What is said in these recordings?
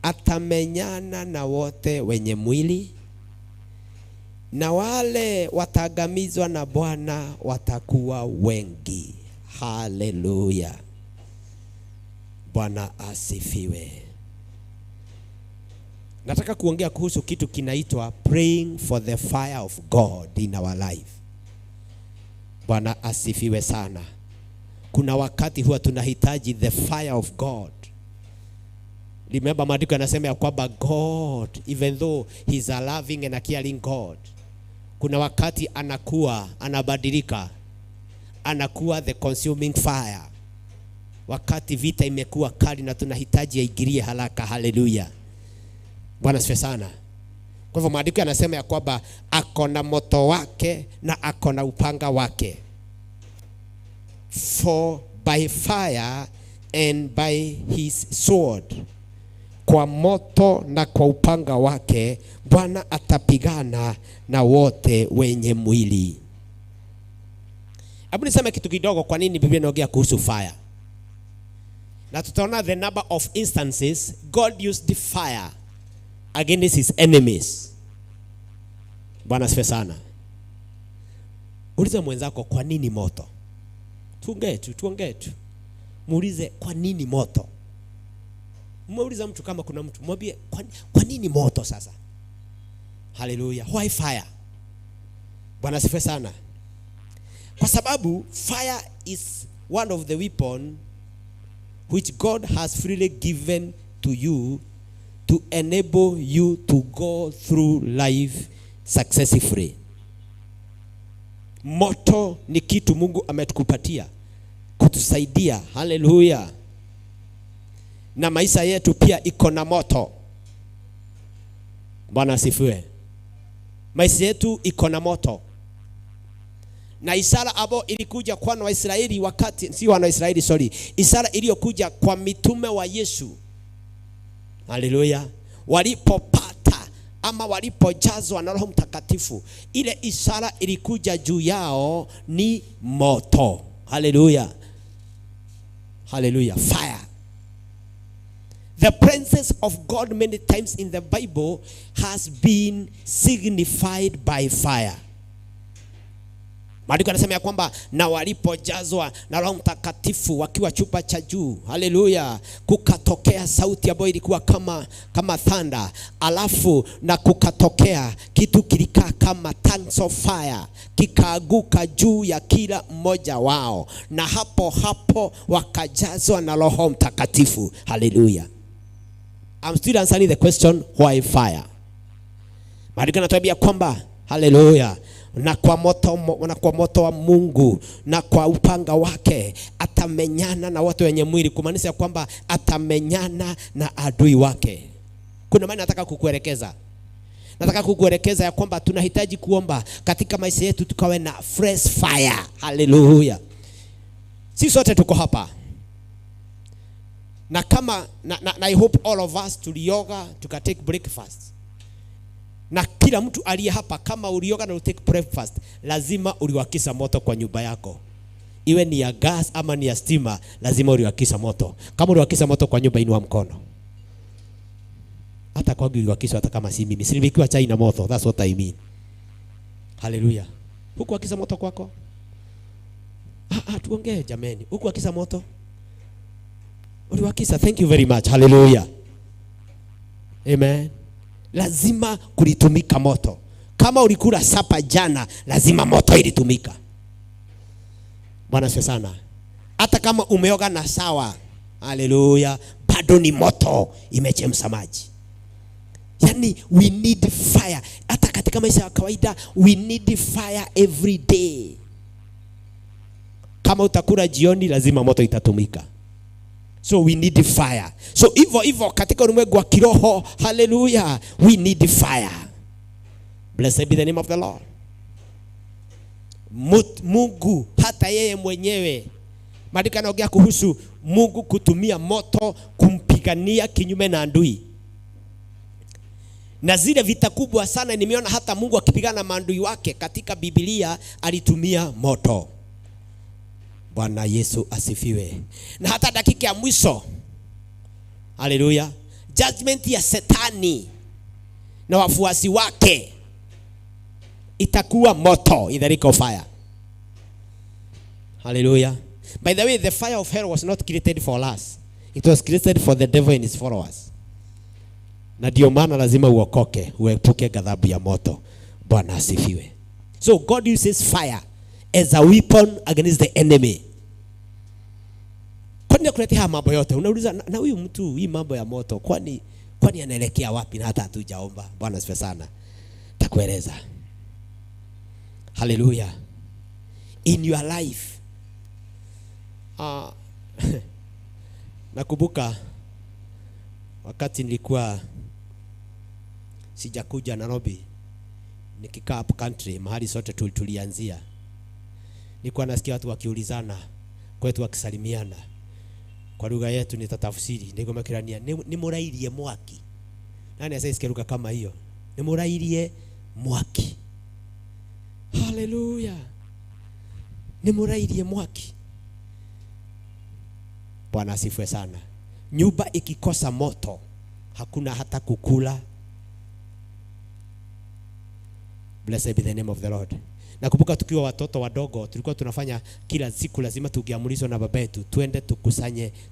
atamenyana na wote wenye mwili, na wale wataangamizwa na Bwana watakuwa wengi. Haleluya. Bwana asifiwe. Nataka kuongea kuhusu kitu kinaitwa praying for the fire of God in our life. Bwana asifiwe sana. Kuna wakati huwa tunahitaji the fire of God. Remember, maandiko yanasema ya kwamba God, even though he's a loving and a caring God, kuna wakati anabadilika, anakuwa the consuming fire. Wakati vita imekuwa kali na tunahitaji aingilie haraka. Haleluya. Bwana asifiwe sana. Kwa hivyo maandiko yanasema ya kwamba akona moto wake na akona upanga wake. For by fire and by his sword, kwa moto na kwa upanga wake Bwana atapigana na wote wenye mwili. Hebu niseme kitu kidogo kwa nini Biblia inaongea kuhusu fire. Na tutaona the number of instances God used fire against his enemies. Bwana asifiwe sana. Uliza mwenzako kwa nini moto? Tuongee tu. Muulize kwa nini moto? Muuliza mtu kama kuna mtu, mwambie kwa nini moto sasa? Hallelujah. Why fire? Bwana asifiwe sana. Kwa sababu fire is one of the weapon which God has freely given to you to enable you to go through life successfully. Moto ni kitu Mungu ametukupatia kutusaidia. Hallelujah. Na maisha yetu pia iko na moto. Bwana asifiwe. Maisha yetu iko na moto. Na ishara ambayo ilikuja kwa wana wa Israeli wakati, si wana wa Israeli, sorry, ishara iliyokuja kwa mitume wa Yesu. Haleluya. Walipopata ama walipojazwa na Roho Mtakatifu, ile ishara ilikuja juu yao ni moto. Haleluya. Haleluya. Fire. The presence of God many times in the Bible has been signified by fire. Maandiko yanasema ya kwamba na walipojazwa na Roho Mtakatifu wakiwa chupa cha juu, haleluya, kukatokea sauti ambayo ilikuwa kama thunder, alafu na kukatokea kitu kilikaa kama tongues of fire, kikaaguka juu ya kila mmoja wao, na hapo wakajazwa na Roho Mtakatifu. Haleluya. I'm still answering the question, why fire? Maandiko yanatuambia kwamba haleluya, na kwa moto wa Mungu na kwa upanga wake atamenyana na watu wenye mwili, kumaanisha kwamba atamenyana na adui wake. Kuna maana nataka kukuelekeza ya kwamba tunahitaji kuomba katika maisha yetu tukawe na fresh fire. Haleluya. Sisi sote tuko hapa. Na kama na I hope all of us tulioga tukatake breakfast. Na kila mtu aliye hapa, kama ulioga na utake breakfast, lazima uliwakisha moto kwa nyumba yako. Iwe ni ya gas ama ni ya stima, lazima uliwakisha moto. Kama uliwakisha moto kwa nyumba, inua mkono. Hata kwangu uliwakisha, hata kama si mimi. Silibikiwa chai na moto. That's what I mean. Hallelujah. Huku wakisha moto kwako? Tuongee jameni. Huku wakisha moto? Uliwakisha. Thank you very much. Hallelujah. Amen. Lazima kulitumika moto. Kama ulikula sapa jana, lazima moto ilitumika. Bwana asifiwe sana. Hata kama umeoga na sawa, haleluya, bado ni moto imechemsha maji. Yani we need fire. Hata katika maisha ya kawaida we need fire every day. Kama utakula jioni, lazima moto itatumika. So we need fire. So hivyo katika ulimwengu wa kiroho, hallelujah, we need fire. Blessed be the name of the Lord. Mungu hata yeye mwenyewe, maandiko yanaongea kuhusu Mungu kutumia moto kumpigania kinyume na adui. Na zile vita kubwa sana nimeona hata Mungu akipigana na maadui wake katika Biblia alitumia moto. Bwana Yesu asifiwe. Na hata dakika ya mwisho, haleluya, judgment ya Shetani na wafuasi wake itakuwa moto in the lake of fire. Hallelujah. By the way, the fire of hell was not created for us. It was created for the devil and his followers. Na ndio maana lazima uokoke, uepuke ghadhabu ya moto. Bwana asifiwe. So God uses fire as a weapon against the enemy. Kwani kuletea mambo yote? Unauliza na huyu mtu hii mambo ya moto kwani anaelekea wapi na hata hatujaomba? Bwana asifiwe sana. Takueleza. Hallelujah. In your life. Nakumbuka wakati nilikuwa sijakuja Nairobi, nikikaa up country mahali sote tulianzia, nilikuwa nasikia watu wakiulizana kwetu wakisalimiana kwa lugha yetu nitatafsiri, nigomekirania ni murairie mwaki. Nani asisikia lugha kama hiyo? Ni murairie mwaki. Hallelujah. Ni murairie mwaki. Bwana asifiwe sana. Nyumba ikikosa moto hakuna hata kukula. Blessed be the name of the Lord. Nakumbuka tukiwa watoto wadogo tulikuwa tunafanya kila siku lazima tukiamulizwa na baba yetu twende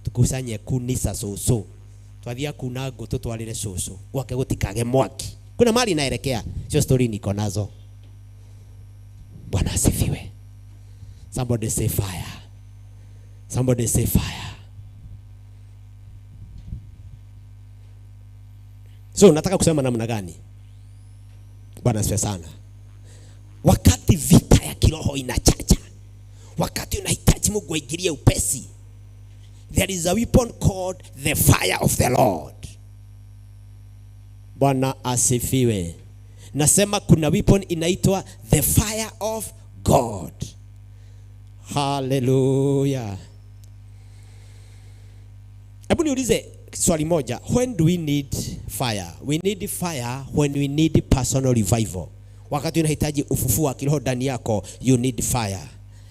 tukusanye kuni za soso. Twathia kunago tutwalire soso wake gutikage mwaki. Kuna mali inaelekea. Sio story niko nazo. Bwana asifiwe. Somebody say fire. Somebody say fire. So nataka kusema namna gani? Bwana asifiwe sana. Wakati vita ya kiroho inachacha, wakati unahitaji Mungu aingilie upesi, there is a weapon called the fire of the Lord. Bwana asifiwe. Nasema kuna weapon inaitwa the fire of God. Hallelujah. Hebu niulize swali moja. When do we need fire? We need fire when we need personal revival. Wakati unahitaji ufufuo wa kiroho ndani yako, you need fire.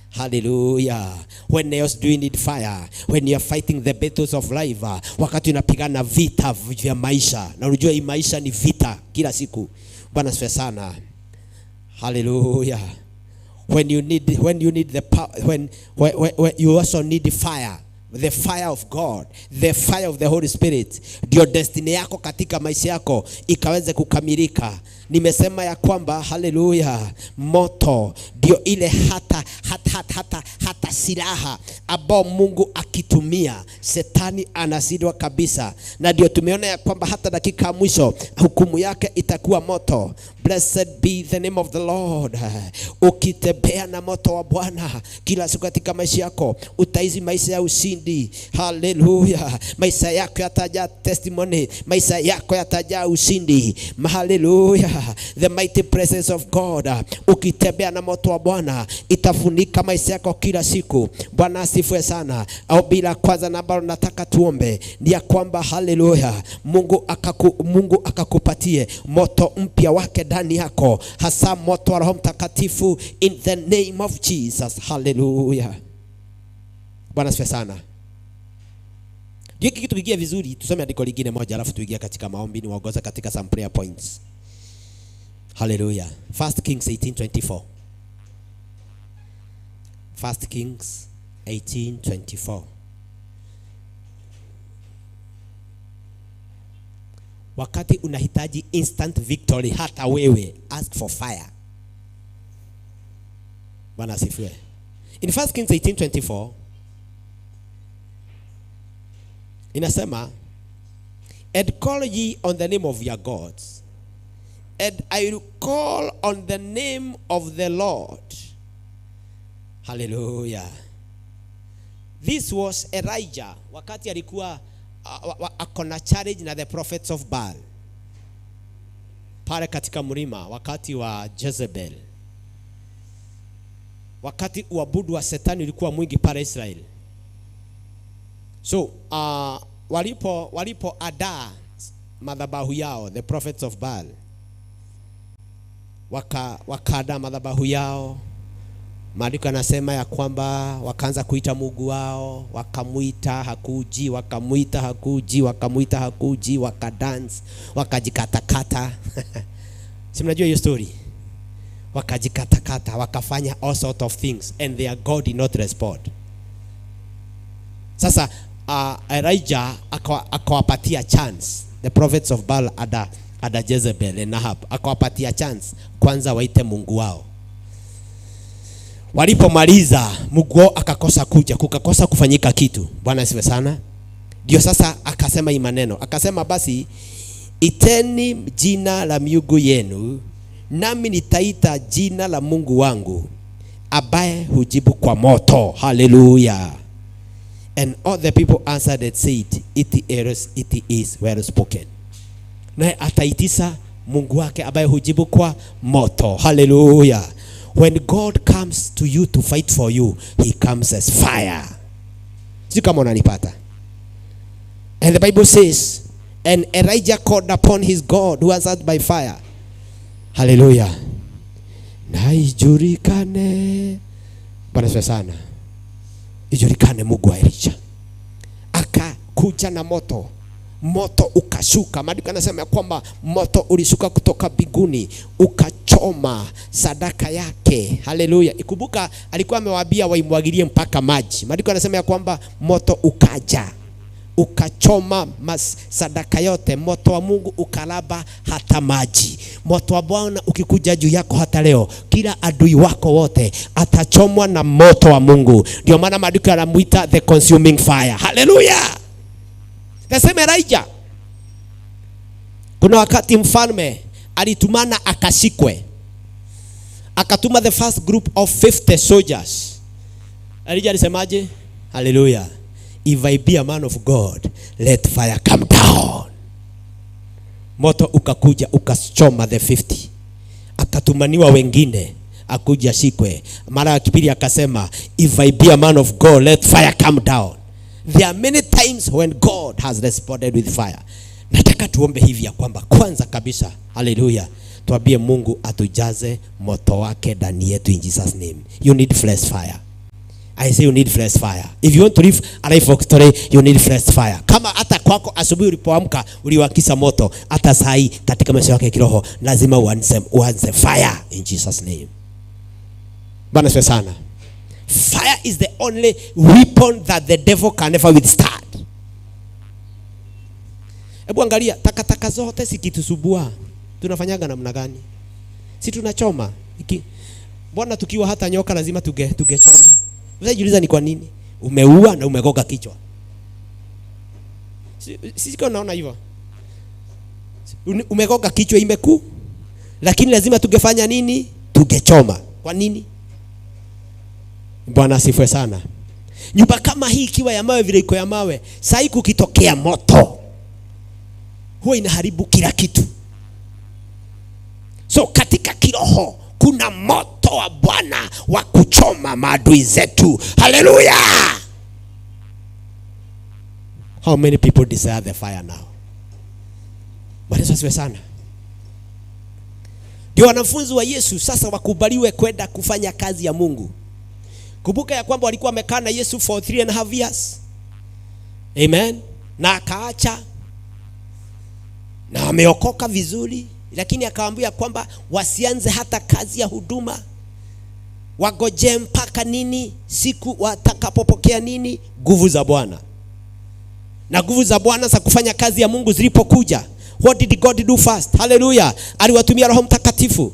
Hallelujah. When else do you need fire? When you are fighting the battles of life. Wakati unapigana vita vya maisha. Na unajua hii maisha ni vita kila siku. Bwana asifiwe sana. Hallelujah. When you need the power, when you also need fire. The fire of God, the fire of the Holy Spirit, ndio destiny yako katika maisha yako ikaweze kukamilika. Nimesema ya kwamba haleluya, moto ndio ile hata silaha ambao Mungu akitumia Shetani anasidwa kabisa, na ndio tumeona ya kwamba hata dakika mwisho hukumu yake itakuwa moto. Blessed be the name of the Lord. Ukitembea na moto wa Bwana kila siku katika maisha yako, utaishi maisha ya ushindi. Hallelujah. Maisha yako yatajaa testimony, maisha yako yatajaa ushindi. Hallelujah. The mighty presence of God. Ukitembea na moto wa Bwana itafunika maisha yako kila siku. Bwana asifiwe sana. Au bila kwanza na ambalo nataka tuombe ni ya kwamba hallelujah, Mungu akakupatie moto mpya wake ndani yako, hasa moto wa Roho Mtakatifu in the name of Jesus. Hallelujah. Bwana asifiwe sana. Hiki kitu kigia vizuri, tusome andiko lingine moja alafu tuingie katika maombi ni waongoza katika some prayer points. Hallelujah. 1 Kings 18:24. 1 Kings 18:24. Wakati unahitaji instant victory hata wewe, ask for fire. Bwana asifiwe. In 1 Kings 18:24 inasema, and call ye on the name of your gods, and I will call on the name of the Lord. Hallelujah. This was Elijah wakati alikuwa akona challenge na the prophets of Baal pale katika mlima wakati wa Jezebel, wakati uabudu wa Shetani ulikuwa mwingi pale Israel. So walipo ada madhabahu yao, the prophets of Baal wakaada madhabahu yao, Maandiko yanasema ya kwamba wakaanza kuita Mungu wao, wakamuita hakuji, wakamuita hakuji, wakamuita hakuji, wakadance, wakajikatakata. Si mnajua hiyo story? Wakajikatakata, wakafanya all sort of things and their God did not respond. Sasa Elijah akawapatia chance, the prophets of Baal ada Jezebel and Ahab, akawapatia chance kwanza waite Mungu wao. Walipomaliza Mungu wao akakosa kuja, kukakosa kufanyika kitu. Bwana asifiwe sana. Ndio sasa akasema hii maneno, akasema basi iteni jina la miungu yenu, nami nitaita jina la Mungu wangu ambaye hujibu kwa moto. Hallelujah. And all the people answered and said, it is well spoken. Na ataitisa Mungu wake ambaye hujibu kwa moto. Hallelujah. When God comes to you to fight for you, he comes as fire. Si kama unanipata? And the Bible says, and Elijah called upon his God who answered by fire. Hallelujah. Na ijulikane. Bwana sana. Ijulikane Mungu wa Elijah. Akakuja na moto. Moto ukashuka. Maandiko yanasema ya kwamba moto ulishuka kutoka mbinguni ukachoma sadaka yake. Haleluya. Ikumbuka alikuwa amewaambia waimwagilie mpaka maji. Maandiko yanasema ya kwamba moto ukaja ukachoma sadaka yote. Moto wa Mungu ukalaba hata maji. Moto wa Bwana ukikuja juu yako hata leo, kila adui wako wote atachomwa na moto wa Mungu. Ndio maana maandiko yanamuita the consuming fire. Hallelujah. Nasema Elijah, kuna wakati mfalme alitumana akashikwe, akatuma the first group of 50 soldiers. Elijah alisemaje? Hallelujah. If I be a man of God, let fire come down. Moto ukakuja ukachoma the 50. Akatumaniwa wengine akuja shikwe. Mara ya pili akasema, if I be a man of God, let fire come down. There are many times when God has responded with fire. Nataka tuombe hivi ya kwamba kwanza kabisa, hallelujah, tuambie Mungu atujaze moto wake ndani yetu in Jesus name. You need fresh fire. I say you need fresh fire. If you want to live a life of victory, you need fresh fire. Kama hata kwako asubuhi ulipoamka uliwakisa moto, hata sahi katika maisha yako ya kiroho lazima uanze fire in Jesus name. Bwana asifiwe sana. Fire is the only weapon that the devil can never withstand. Hebu angalia takataka zote sikitusubua. Tunafanyaga namna gani? Si tunachoma. Bwana tukiwa hata nyoka lazima tugechoma. Unajiuliza ni kwa nini? Umeua na umegoga kichwa. Sisi kwa naona hivyo. Umegoga kichwa imeku. Lakini lazima tugefanya nini? Tugechoma. Kwa nini? Bwana asifiwe sana. Nyumba kama hii ikiwa ya mawe vile iko ya mawe, sasa kukitokea moto huwa inaharibu kila kitu. So katika kiroho kuna moto wa Bwana wa kuchoma maadui zetu. Hallelujah. How many people desire the fire now? Bwana asifiwe sana. Ndio wanafunzi wa Yesu sasa wakubaliwe kwenda kufanya kazi ya Mungu. Kumbuka ya kwamba walikuwa wamekaa na Yesu for 3.5 years. Amen. Na akaacha na ameokoka vizuri, lakini akawaambia kwamba wasianze hata kazi ya huduma. Wagoje mpaka nini? Siku watakapopokea nini? Nguvu za Bwana. Na nguvu za Bwana za kufanya kazi ya Mungu zilipokuja, what did God do first? Hallelujah. Aliwatumia Roho Mtakatifu.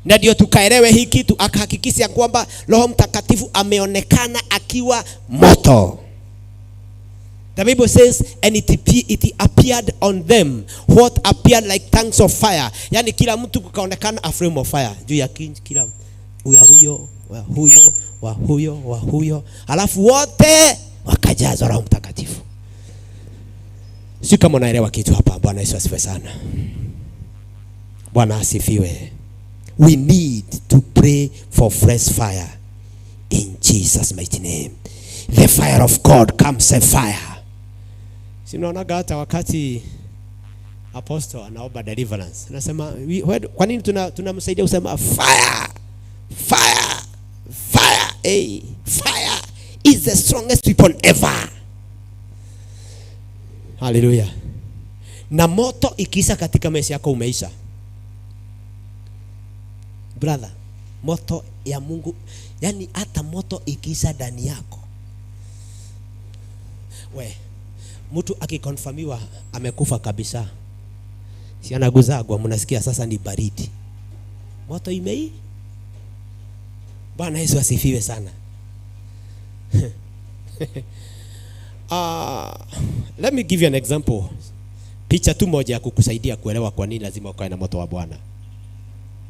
Na ndio tukaelewe hii kitu, akahakikisha kwamba Roho Mtakatifu ameonekana akiwa moto. The Bible says, and it appeared on them what appeared like tongues of fire. Yani kila mtu kukaonekana a flame of fire juu ya kila huyo. Alafu wote wakajazwa Roho Mtakatifu. Si kama unaelewa kitu hapa. Bwana Yesu asifiwe sana. Bwana asifiwe. We need to pray for fresh fire in Jesus mighty name. The fire of God comes a fire. Si mnaonaga hata wakati apostle anaomba deliverance, anasema kwa nini tunamsaidia kusema fire, fire, Hey, fire is the strongest weapon ever. Hallelujah. Na moto ikiisha katika maisha yako umeisha. Brother, moto ya Mungu, yani hata moto ikiisha ndani yako. Mtu akikonfirmiwa amekufa kabisa, si anaguzagwa, mnasikia sasa ni baridi. Moto imei. Bwana Yesu asifiwe sana. Let me give you an example. Picha tu moja ya kukusaidia kuelewa kwa nini lazima ukae na moto wa Bwana.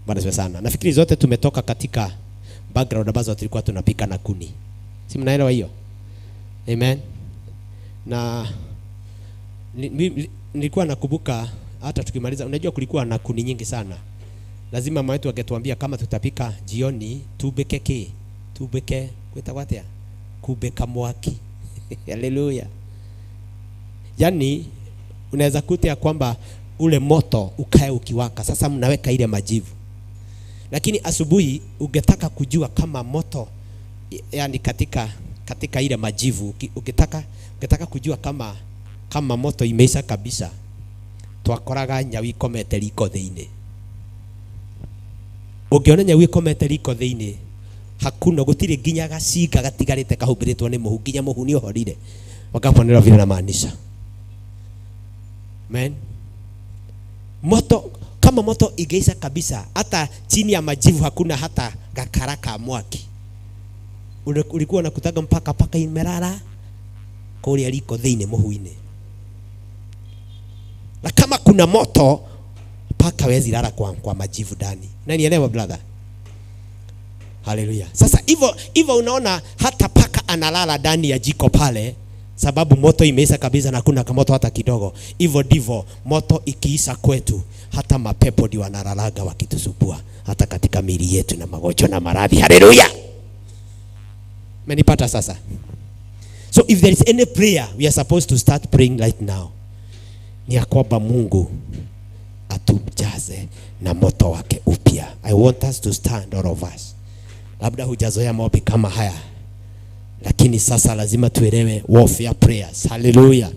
Bwana asifiwe sana. Nafikiri zote tumetoka katika background ambazo tulikuwa tunapika na kuni. Si mnaelewa hiyo? Amen. Na nilikuwa nakumbuka hata tukimaliza, unajua kulikuwa na kuni nyingi sana. Lazima mama wetu angetuambia kama tutapika jioni tubeke kwetawatea kubeka mwaki. Haleluya. Yani unaweza kutia kwamba ule moto ukae ukiwaka. Sasa mnaweka ile majivu. Lakini asubuhi ungetaka kujua kama moto, yani katika ile majivu, ungetaka kujua kama moto imeisha kabisa, twakoraga nyawi komete liko thiini. Ungiona nyawi komete liko thiini, hakuna gutire nginya gacinga gatigarite kahumbiritwo ni muhu, nginya muhu ni uhorire. Wakaponera vile na maanisha. Amen. Moto, kama moto igeisha kabisa, hata chini ya majivu hakuna hata gakaraka mwaki. Ulikuwa unakutaga mpaka imerara kuria liko thiini muhu-ini. Na kama kuna moto paka wezi lala kwa majivu ndani. Unanielewa brother? Hallelujah. Sasa hivyo unaona hata paka analala ndani ya jiko pale, sababu moto imeisha kabisa na kuna moto hata kidogo. Hivyo ndivyo moto ikiisha kwetu, hata mapepo ndio wanalalaga wakitusubua hata katika miili yetu na magonjwa na maradhi. Hallelujah. Menipata sasa? So if there is any prayer we are supposed to start praying right now, ni ya kwamba Mungu atujaze na moto wake upya. I want us to stand, all of us. Labda hujazoea maombi kama haya, lakini sasa lazima tuelewe warfare prayers. Hallelujah.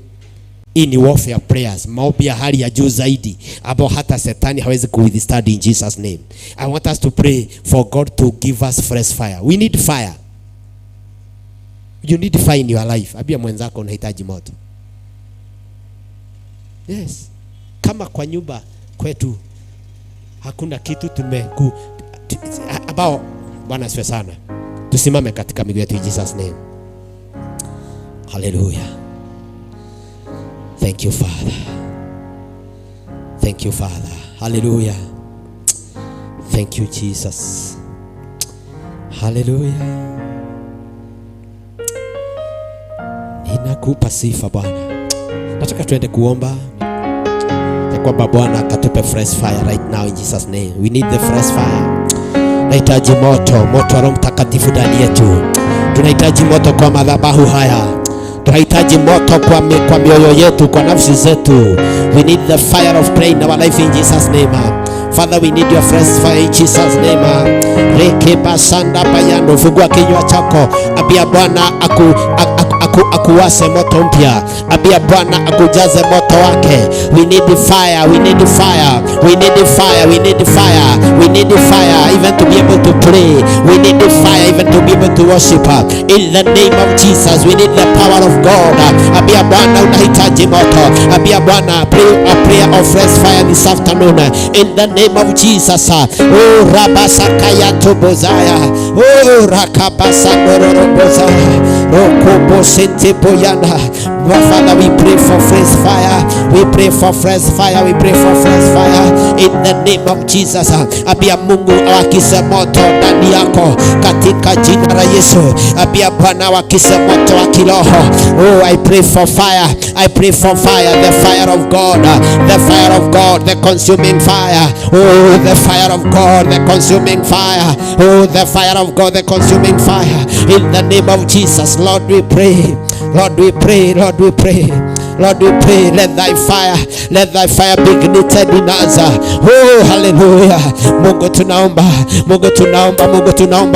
Hii ni warfare prayers, maombi ya hali ya juu zaidi ambao hata shetani hawezi kuwithstand in Jesus name. I want us to pray for God to give us fresh fire. We need fire. You need fire in your life. Abia mwenzako unahitaji moto. Yes. Kama kwa nyumba kwetu hakuna kitu ambao Bwana asifiwe sana. Tusimame katika miguu yetu in Jesus name. Hallelujah. Thank you Father. Thank you Father. Hallelujah. Thank you Jesus. Hallelujah. Ninakupa sifa Bwana. Nataka tuende kuomba ya kwamba Bwana akatupe fresh fire right now in Jesus name. We need the fresh fire. Tunahitaji moto wa Roho Mtakatifu ndani yetu. Tunahitaji moto kwa madhabahu haya. Tunahitaji moto kwa mioyo yetu, kwa nafsi zetu. We need the fire of prayer in our life in Jesus name. Father, we need your fresh fire in Jesus name. Reke basanda bayano, fungua kinywa chako, ambia Bwana akuwase moto mpya, ambia Bwana akujaze moto wake. We need the fire, we need the fire, we need the fire, we need the fire, we need the fire even to be able to pray. We need the fire even to be able to worship. In the name of Jesus, we need the power of God. Ambia Bwana unahitaji moto, ambia Bwana pray a prayer of fresh fire this afternoon in the name of Jesus. Oh rabasakaya tobozaya, oh rakabasa norobozaya, rokobo sente boyana. Father, we pray for fresh fire. We pray for fresh fire. We pray for fresh fire in the name of Jesus. Abia Mungu awakise moto ndani yako katika jina la Yesu. Abia Bwana awakise moto wa kiroho. Oh, I pray for fire. I pray for fire, the fire of God, the fire of God, the consuming fire. Oh, the fire of God, the consuming fire. Oh, the fire of God, the consuming fire. In the name of Jesus, Lord, we pray. Lord, we pray. Lord, we pray. Lord, we pray, let thy fire be ignited in us. Oh, hallelujah. Mungu tunaomba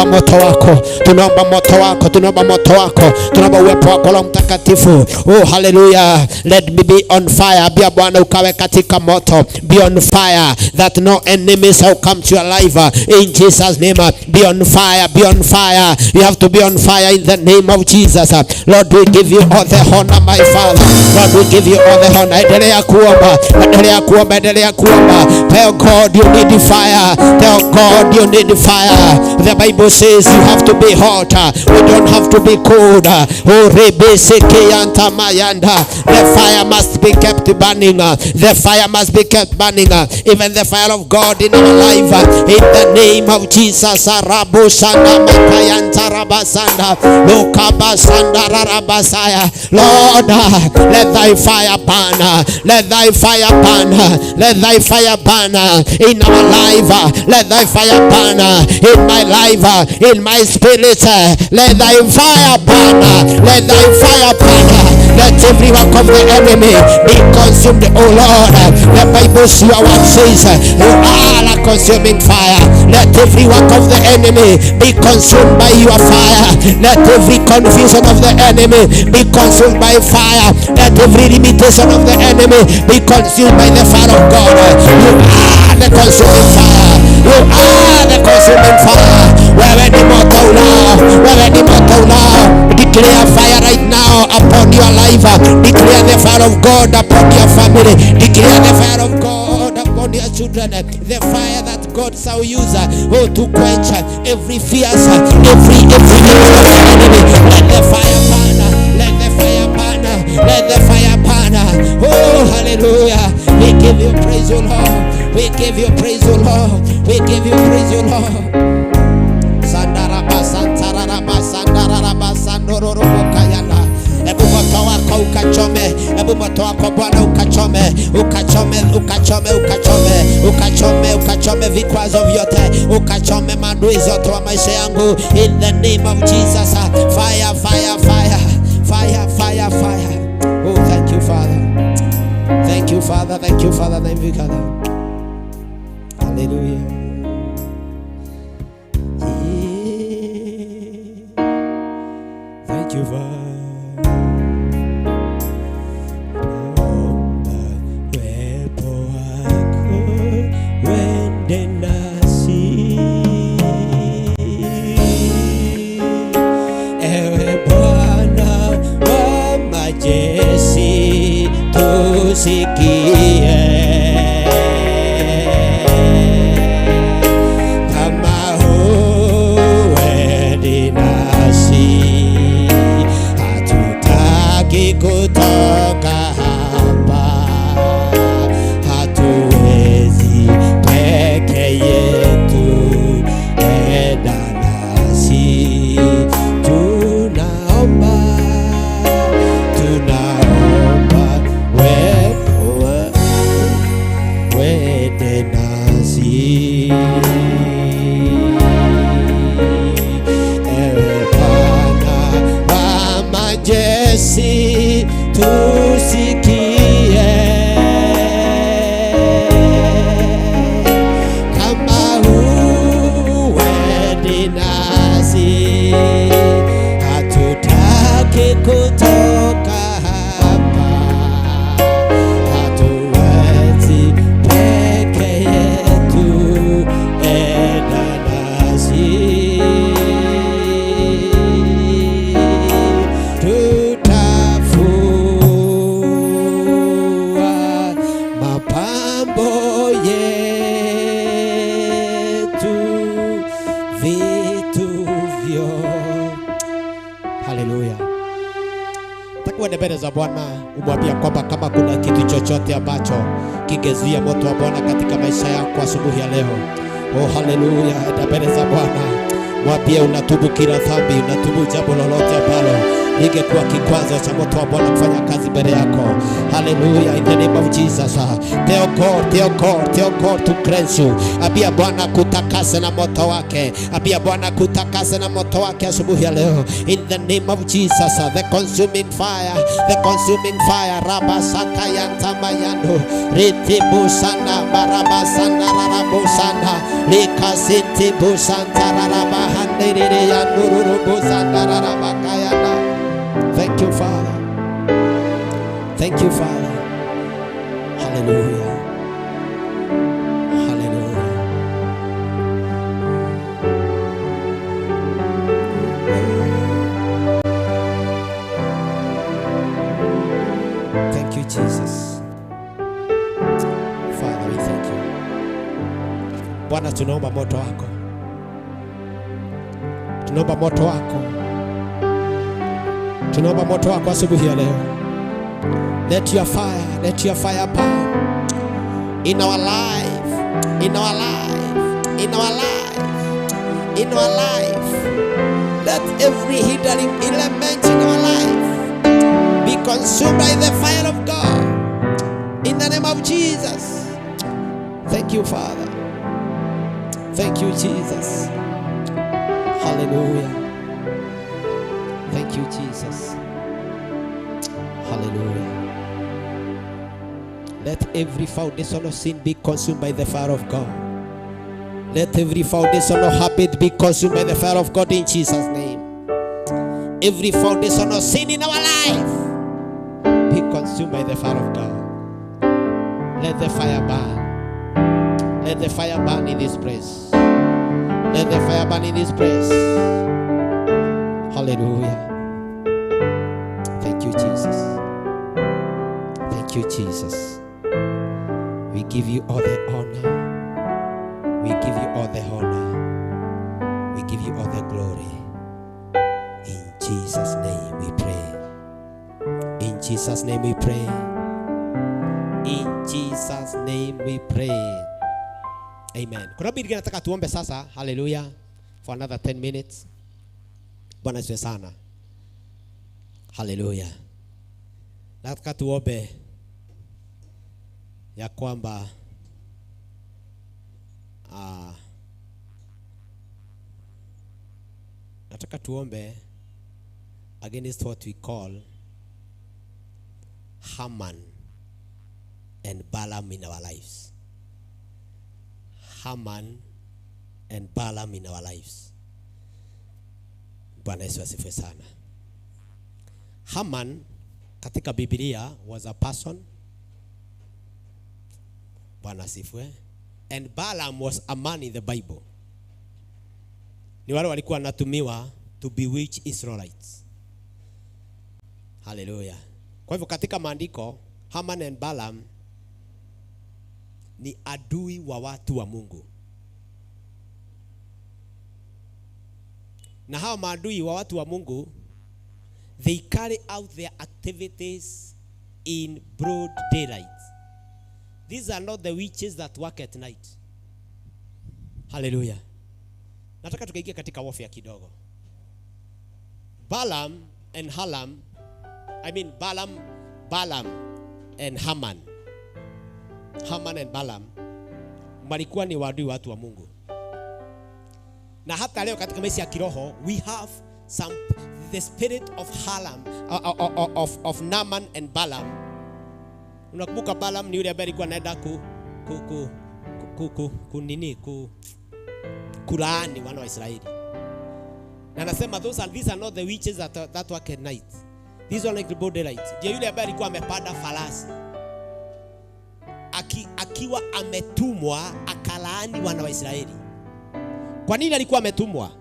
moto wako, tunaomba uwepo wako Roho Mtakatifu. Oh, hallelujah. Let me be on fire. Bia Bwana ukawe katika moto. Be on fire that no enemies shall come to your life. In Jesus name, be on fire. You have to be on fire in the name of Jesus. Lord, we give you all the honor, my Father. Lord, we give you all the honor. Endelea kuomba. Tell God you need the fire. The Bible says you have to be hot. We don't have to be cold. Oh, the fire must be kept burning. Even the fire of God in our life. In the name of Jesus. Lord, let thy fire burn. Let thy fire burn in our life. Let thy fire burn in my life, in my spirit. Let thy fire burn. Let every work of the enemy be consumed, oh Lord. The Bible says you are a consuming fire. Let every work of the enemy be consumed by your fire. Let every confusion of the enemy be consumed by fire. Let every limitation of the enemy be consumed by the fire of God. You are the consuming fire. Where any mortal now, declare fire right now upon your life. Declare the fire of God upon your family. Declare the fire of God upon your children. The fire that God shall use to quench every fierce, every enemy. Let the fire burn. Let the fire burn. Oh, hallelujah. We give you praise, O Lord. We give you praise, O Lord. Sandaraba sandororobokayana. Ebu moto wako ukachome. Ebu moto wako Bwana ukachome vikwazo vyote. Ukachome maadui zote wa maisha yangu. In the name of Jesus. Fire. Oh, thank you, Father. Thank you, Father. Hallelujah. Thank you, Father. Uwepo wako wende nasi. Ewe Bwana wa majeshi, tusikie. Kutoka hapa hatuwezi peke yetu, enda nasi. Tunaomba wende nasi. Ewe Bwana wa majeshi, tusikie. Kama huendi nasi, hatutaki kutoka hapa, hatuwezi peke yetu, enda nasi. Haleluya. Takwende mbele za Bwana umwambia kwamba kama kuna kitu chochote ambacho kingezuia moto wa Bwana katika maisha yako asubuhi ya leo. Oh, haleluya. Enda mbele za Bwana. Mwambie unatubu kila dhambi, unatubu jambo lolote ambalo ingekuwa kikwazo cha moto wa Bwana kufanya kazi mbele yako. Hallelujah, in the name of Jesus. Tell God to cleanse you. Abia Bwana kutakase na moto wake. Abia Bwana kutakase na moto wake asubuhi ya leo. In the name of Jesus, the consuming fire, Rabasaka yantamayando, Ritibusana, Barabasana, Rabusana, Likasinti Busanta, Rabahande, Yanurubusana, Rabakayana. Thank you, Father. Thank you, Father. Hallelujah. Hallelujah. Thank you, Jesus. Father, we thank you. Bwana, tunaomba moto wako. Tunaomba moto wako. Tunaomba moto wako asubuhi ya leo. Let your fire burn in our life, in our life, in our life, in our life. Let every hindering element in our life be consumed by the fire of God. In the name of Jesus. Thank you, Father. Thank you, Jesus. Hallelujah. Thank you, Jesus. Hallelujah. Let every foundation of sin be consumed by the fire of God. Let every foundation of habit be consumed by the fire of God in Jesus' name. Every foundation of sin in our life be consumed by the fire of God. Let the fire burn. Let the fire burn in this place. Let the fire burn in this place. Hallelujah. Thank you, Jesus. Thank you, Jesus. We give you all the honor. We give you all the honor. We give you all the glory. In Jesus' name we pray. In Jesus' name we pray. In Jesus' name we pray. Amen. Kuna bidii nataka tuombe sasa. Hallelujah. For another 10 minutes. Bwana asifiwe sana. Hallelujah. Nataka tuombe ya kwamba nataka tuombe against what we call Haman and Balaam in our lives. Haman and Balaam in our lives. Bwana Yesu asifiwe sana. Haman katika Biblia was a person. Bwana asifiwe. And Balaam was a man in the Bible. Ni wale walikuwa wanatumiwa to bewitch Israelites. Hallelujah. Kwa hivyo katika maandiko Haman and Balaam ni adui wa watu wa Mungu. Na hao maadui wa watu wa Mungu, they carry out their activities in broad daylight. These are not the witches that work at night. Hallelujah. Nataka tukaingia katika warfare kidogo. Balaam and Haman. Haman and Balaam walikuwa ni wadui watu wa Mungu. Na hata leo katika maisha ya kiroho we have the spirit of of Naaman and Balaam. Unakumbuka Balaam ni yule ambaye alikuwa anaenda kulaani wana wa Israeli. Na anasema these are not the witches that work at night. These are like the broad daylight. Ndiye yule ambaye alikuwa amepanda farasi. Akiwa ametumwa akalaani wana wa Israeli. Kwa nini alikuwa ametumwa?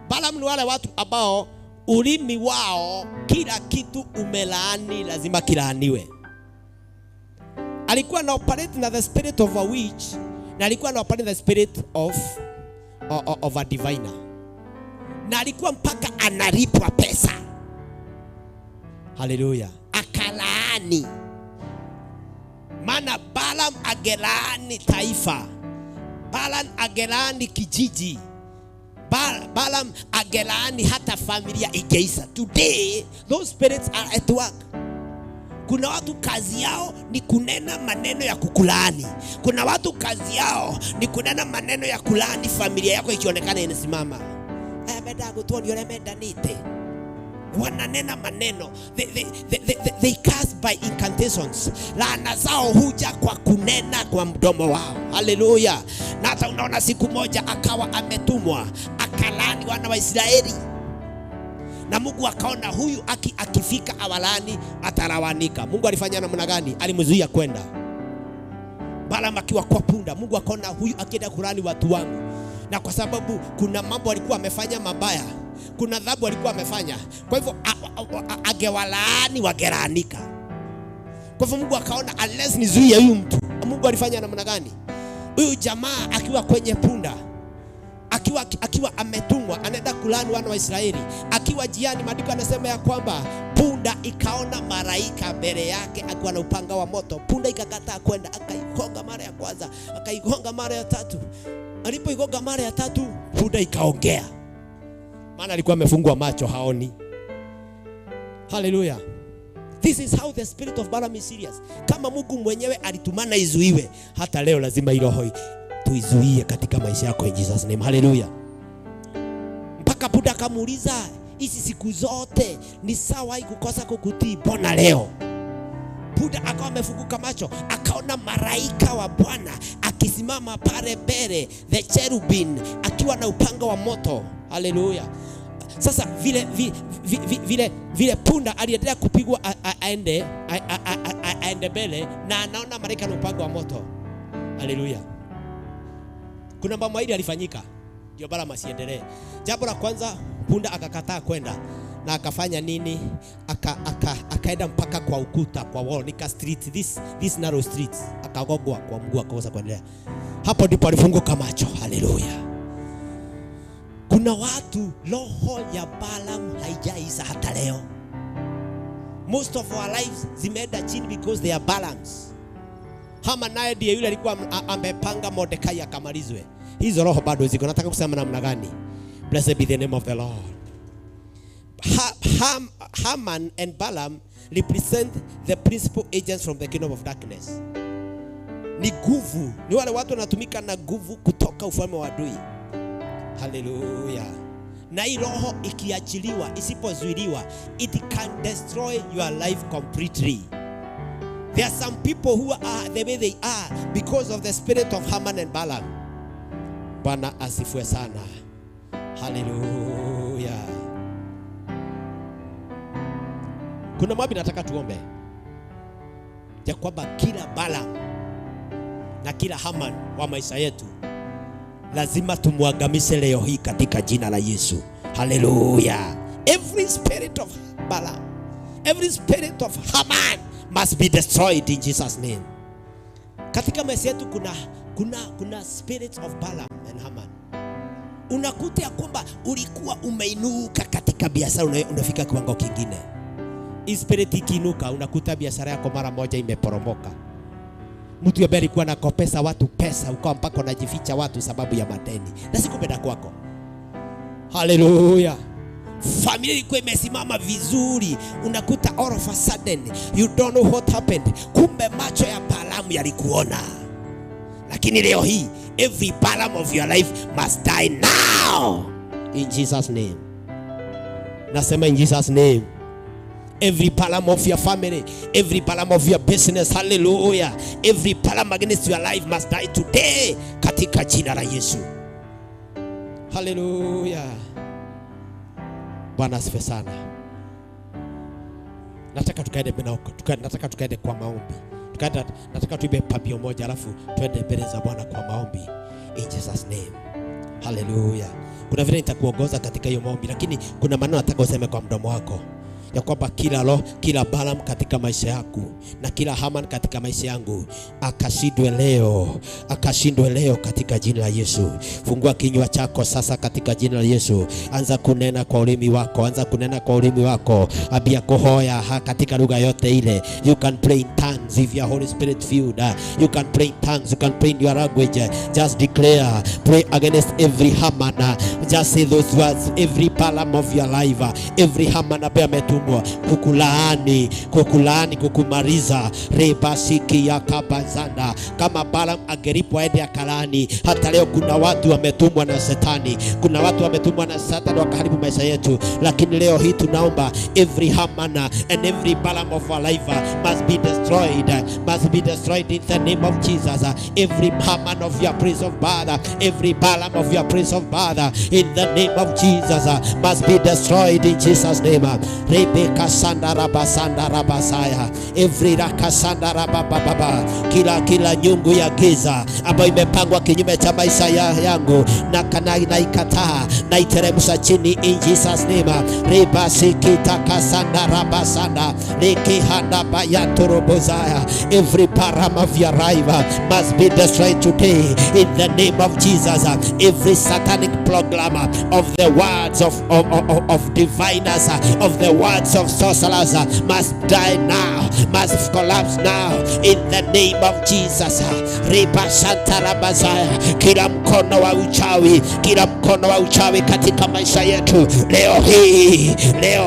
Balaam ni wale watu ambao ulimi wao kila kitu umelaani lazima kilaaniwe. Alikuwa na operate na the spirit of a witch na alikuwa na operate the spirit of a diviner. Na alikuwa mpaka analipwa pesa. Hallelujah. Akalaani. Maana Balaam agelaani taifa. Balaam agelaani kijiji. Balaam agelaani hata familia igeisa. Today those spirits are at work. Kuna watu kazi yao ni kunena maneno ya kukulaani. Kuna watu kazi yao ni kunena maneno ya kulaani familia yako ikionekana inasimama. Ayameda kutuoni yole meda nite. Wananena maneno. They curse by incantations. Laana zao huja kwa kunena kwa mdomo wao. Haleluya. Na hata unaona siku moja akawa ametumwa akalani wana wa Israeli. Na Mungu akaona huyu akifika awalani atarawanika. Mungu alifanya namna gani? Alimzuia kwenda. Balaam akiwa kwa punda, Mungu akaona huyu akienda kulani watu wangu. Na kwa sababu kuna mambo alikuwa amefanya mabaya, kuna dhambi alikuwa amefanya, kwa hivyo agewalaani wageranika. Kwa hivyo Mungu akaona unless nizuie huyu mtu. Mungu alifanya namna gani? Huyu jamaa akiwa kwenye punda, akiwa ametumwa anaenda kulani wana wa Israeli, akiwa jiani, maandiko anasema ya kwamba punda ikaona malaika mbele yake akiwa na upanga wa moto. Punda ikakataa kwenda, akaigonga mara ya kwanza, akaigonga mara ya tatu. Alipoigonga mara ya tatu, punda ikaongea, maana alikuwa amefungwa macho haoni. Hallelujah. This is how the spirit of Balaam is serious. Kama Mungu mwenyewe alitumana izuiwe, hata leo lazima iroho tuizuie katika maisha yako in Jesus name. Hallelujah. Mpaka punda akamuuliza, hizi siku zote ni sawa kukosa kukutii, mbona leo? Punda akawa amefunguka macho, akaona malaika wa Bwana akisimama pale mbele, the cherubim akiwa na upanga wa moto. Hallelujah. Sasa vile punda aliendelea kupigwa aende mbele, na anaona malaika na upanga wa moto. Hallelujah. Kuna mambo hili alifanyika ndio Balaam asiendelee. Jambo la kwanza, punda akakataa kwenda, na akafanya nini? Akaenda mpaka kwa ukuta, kwa wall, nika street, this narrow street, akagogwa kwa mguu, akakosa kuendelea. Hapo ndipo alifunguka macho. Hallelujah. Kuna watu roho ya Balaam haijaisa hata leo. Most of our lives zimeenda chini because they are Balaams. Haman naye ndiye yule alikuwa amepanga Mordekai akamalizwe. Hizo roho bado ziko. Nataka kusema namna gani? Blessed be the name of the Lord. Haman and Balaam represent the principal agents from the kingdom of darkness. Ni nguvu, ni wale watu wanatumika na nguvu kutoka ufalme wa adui. Hallelujah. Na hii roho ikiachiliwa, isipozuiliwa, it can destroy your life completely. There are some people who are the way they are because of the spirit of Haman and Balaam. Bwana asifiwe sana. Hallelujah. Kuna mambo nataka tuombe, ya kwamba kila Balaam na kila Haman wa maisha yetu lazima tumwangamishe leo hii katika jina la Yesu. Hallelujah. Every spirit of Balaam, every spirit of Haman must be destroyed in Jesus name. Katika maisha yetu kuna spirits of Balaam and Haman. Unakuta kwamba ulikuwa umeinuka katika biashara, unafika kiwango kingine. Spirit ikiinuka, unakuta biashara yako mara moja imeporomoka. Mtu ambaye alikuwa anakopesa watu pesa, ukawa mpaka unajificha watu sababu ya madeni, na sikupenda kwako. Hallelujah. Familia ilikuwa imesimama vizuri, unakuta all of a sudden you don't know what happened. Kumbe macho ya Balaam yalikuona. Lakini leo hii every Balaam of your life must die now in Jesus name. Nasema in Jesus name. Every Balaam of your family, every Balaam of your business, hallelujah, every Balaam against your life must die today katika jina la Yesu. Hallelujah. Bwana asifiwe sana. Nataka tukaende kwa maombi. Nataka tuibe pabio moja, alafu tuende mbele za Bwana kwa maombi in Jesus name. Hallelujah. Kuna vile nitakuongoza katika hiyo maombi, lakini kuna maneno nataka useme kwa mdomo wako, ya kwamba kila Balaam katika maisha yako na kila Haman katika maisha yangu akashindwe leo katika jina la Yesu. Fungua kinywa chako sasa katika jina la Yesu. Anza kunena kwa ulimi wako, Abia kuhoya katika lugha yote ile. You can pray in tongues. tongues if you are Holy Spirit filled. You can pray in tongues, you can pray in your language. Just declare, pray against every Haman. Just say those words, every Balaam of your life, every Haman ambaye ametumwa kukulaani, kukumaliza, rebasiki ya kabazanda. Kama Balaam angelipwa aende akalani, hata leo kuna watu wametumwa na Shetani, kuna watu wametumwa na Satan wakaharibu maisha yetu, lakini leo hii tunaomba every Haman and every Balaam of our life must be destroyed in the name of Jesus. Every Haman of your prince of birth, every Balaam of your prince of birth, in the name of Jesus must be destroyed in Jesus name. Rebecca Sandara Basandara Basaya, every Rakasandara Baba, kila nyungu ya giza ambayo imepangwa kinyume cha maisha yangu na kanai na ikataa na iteremsha chini in Jesus name. Rebasikita Kasandara Basanda Lekihanda Bayatorobozaya, every Balaam of your rival must be destroyed today in the name of Jesus. Every satanic program of the words of diviners, of the words of sorcerers must die now, must collapse now in the name of Jesus. Riba Santara Bazaya, kila mkono wa uchawi katika maisha yetu leo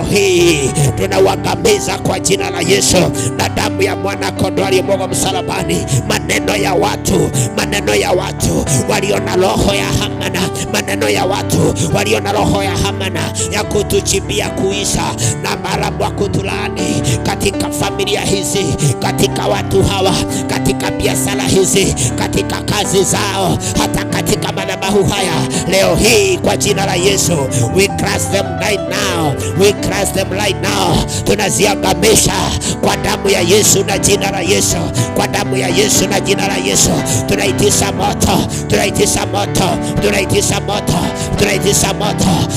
hii tunawangamiza kwa jina la Yesu na damu ya mwana kondoo aliyemwagwa msalabani. Maneno ya watu walio na roho ya Hamana, maneno ya watu walio na roho ya Hamana ya kutuchimbia kuisha na Balaam wa kutulaani katika familia hizi, katika watu hawa, katika biashara hizi, katika kazi zao, hata katika madhabahu haya leo hii kwa jina la Yesu we crush them right now, tunaziangamisha kwa damu ya Yesu na jina la Yesu, kwa damu ya Yesu na jina la Yesu. Tunaitisha moto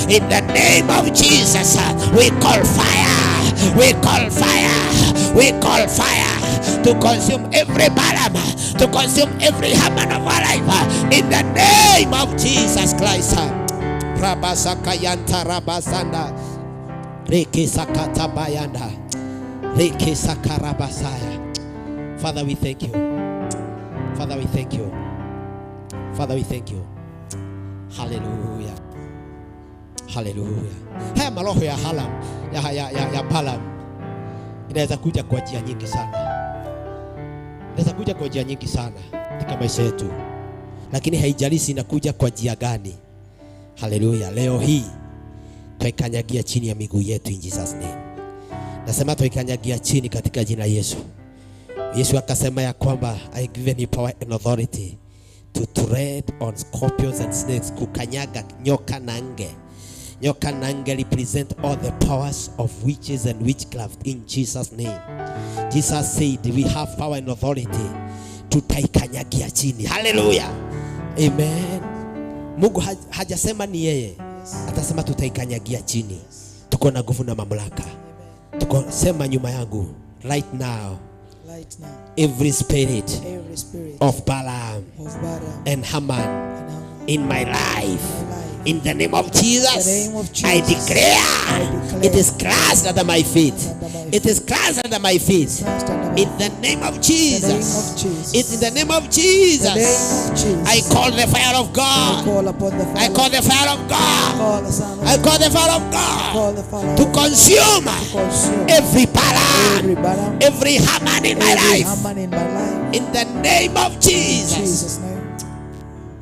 in the name of Jesus. We call fire to consume every Balaam, to consume every Haman of our life in the name of Jesus Christ. Rabasakayanta Rabasanda Rekisakata Bayanda Rekisakarabasaya. Father, we thank you. Hallelujah. Haya maroho ya Halam ya Balaam inaweza kuja kwa njia nyingi sana katika maisha yetu, lakini haijalishi inakuja kwa njia gani. Hallelujah. Leo hii tuikanyagia chini ya miguu yetu in Jesus name. Nasema tuikanyagia chini katika jina Yesu. Yesu akasema ya kwamba I given you power and authority to tread on scorpions and snakes, kukanyaga nyoka na nge. Nyoka na nge represent all the powers of witches and witchcraft in Jesus name. Jesus said we have power and authority, tutaikanyagia chini. Hallelujah. Amen. Mungu hajasema ni yeye, atasema tutaikanyagia chini. Tuko na nguvu na mamlaka. Tuko sema nyuma yangu right now. Every spirit of Balaam and Haman in my life, in the name of Jesus, I declare it is crushed under my feet. It is crushed under my feet. In the name of Jesus. It's in the name of Jesus. I call the fire of God. I call the fire of God. I call the fire of God to consume every Balaam, every Haman in my life. In the name of Jesus.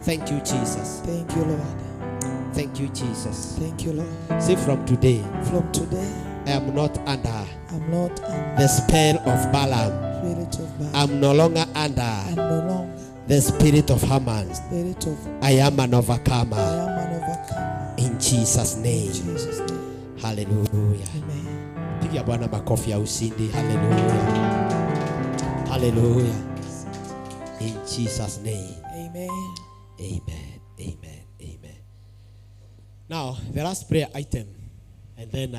Thank you, Jesus. Thank you, Lord. Thank you, Jesus. Thank you, Lord. Say from today, I am not under the spell of Balaam. I'm no longer under the spirit of Haman. I am an overcomer. In Jesus' name. Hallelujah. Pigia Bwana makofi ya ushindi. Hallelujah. In Jesus' name. Amen. Now, the last prayer item, and then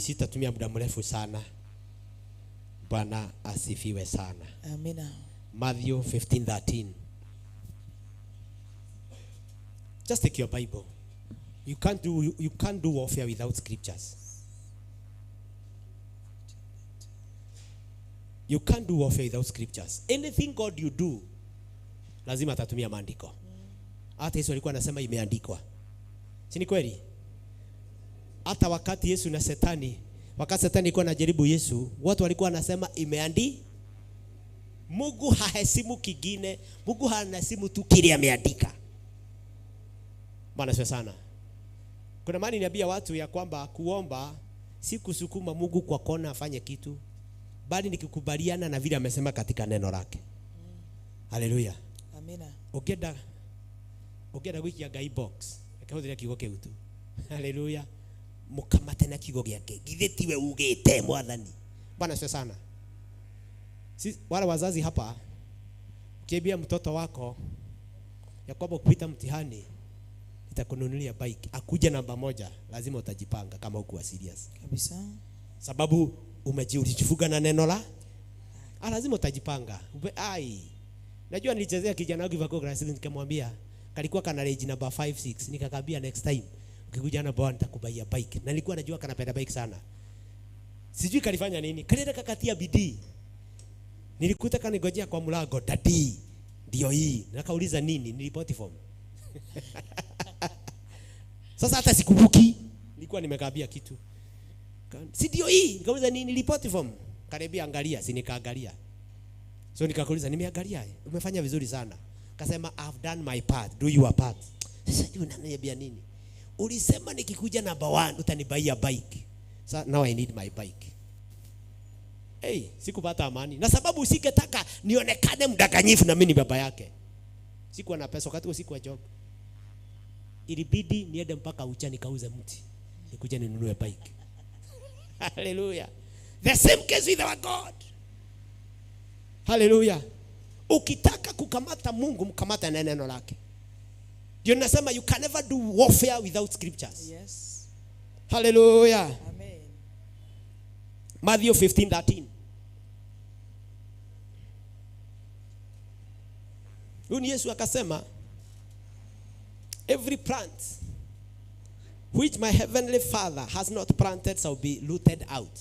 sitatumia muda mrefu sana. Bwana asifiwe sana. Amina. Matthew 15:13. Just take your Bible. You can't do warfare without scriptures. You can't do warfare without scriptures. Anything God you do, lazima atatumia maandiko. Hata Yesu alikuwa anasema imeandikwa. Si ni kweli? Hata wakati Yesu na Shetani, wakati Shetani alikuwa anajaribu Yesu, watu walikuwa wanasema imeandikwa. Mungu hahesimu kingine, Mungu hanasimu tu kile ameandika. Bwana asifiwe sana. Kuna maana niambia watu ya kwamba kuomba si kusukuma Mungu kwa kona afanye kitu, bali ni kukubaliana na vile amesema katika neno lake. Haleluya. Amina. Ukienda wiki ya Guy box, akahodhira kigo kiu tu. Haleluya. Mukamate na kigo gyake. Githetiwe ugite mwathani. Bwana asifiwe sana. Si wale wazazi hapa, ukiambia mtoto wako ya kwamba kupita mtihani nitakununulia bike, akuja namba 1, lazima utajipanga kama huko serious. Kabisa. Sababu umejifuga na neno la lazima utajipanga. Najua nilichezea kijana wangu vako grasi, nikamwambia kalikuwa kana range number 5 6, nikakambia next time ukikuja na bwana nitakubaia bike. Na nilikuwa najua kanapenda bike sana. Sijui kalifanya nini. Kalienda kakatia bidii. Nilikuta kanigojea kwa mlango, dadi ndio hii. Nakauliza nini? Nilipoti form. Sasa hata sikumbuki. Nilikuwa nimekabia kitu. Si ndio hii? Nikauliza nini? Nilipoti form. Karibia angalia, si nikaangalia. So nikakuuliza nimeangalia, umefanya vizuri sana. Akasema I've done my part, do your part. Sasa unaniambia nini? Ulisema nikikuja namba 1 utanibaia bike. So now I need my bike. Hey, sikupata amani. Na sababu usingetaka nionekane mdaganyifu na mimi ni baba yake. Sikuwa na pesa wakati sikuwa job. Ilibidi niende mpaka ucha nikauza mti. Nikuja ninunue bike. Hallelujah. The same case with our God. Hallelujah. Ukitaka kukamata Mungu, mkamata na neno lake. Ndio nasema you can never do warfare without scriptures. Yes. Hallelujah. Amen. Matthew 15:13. Huyu Yesu akasema, every plant which my heavenly Father has not planted shall be rooted out.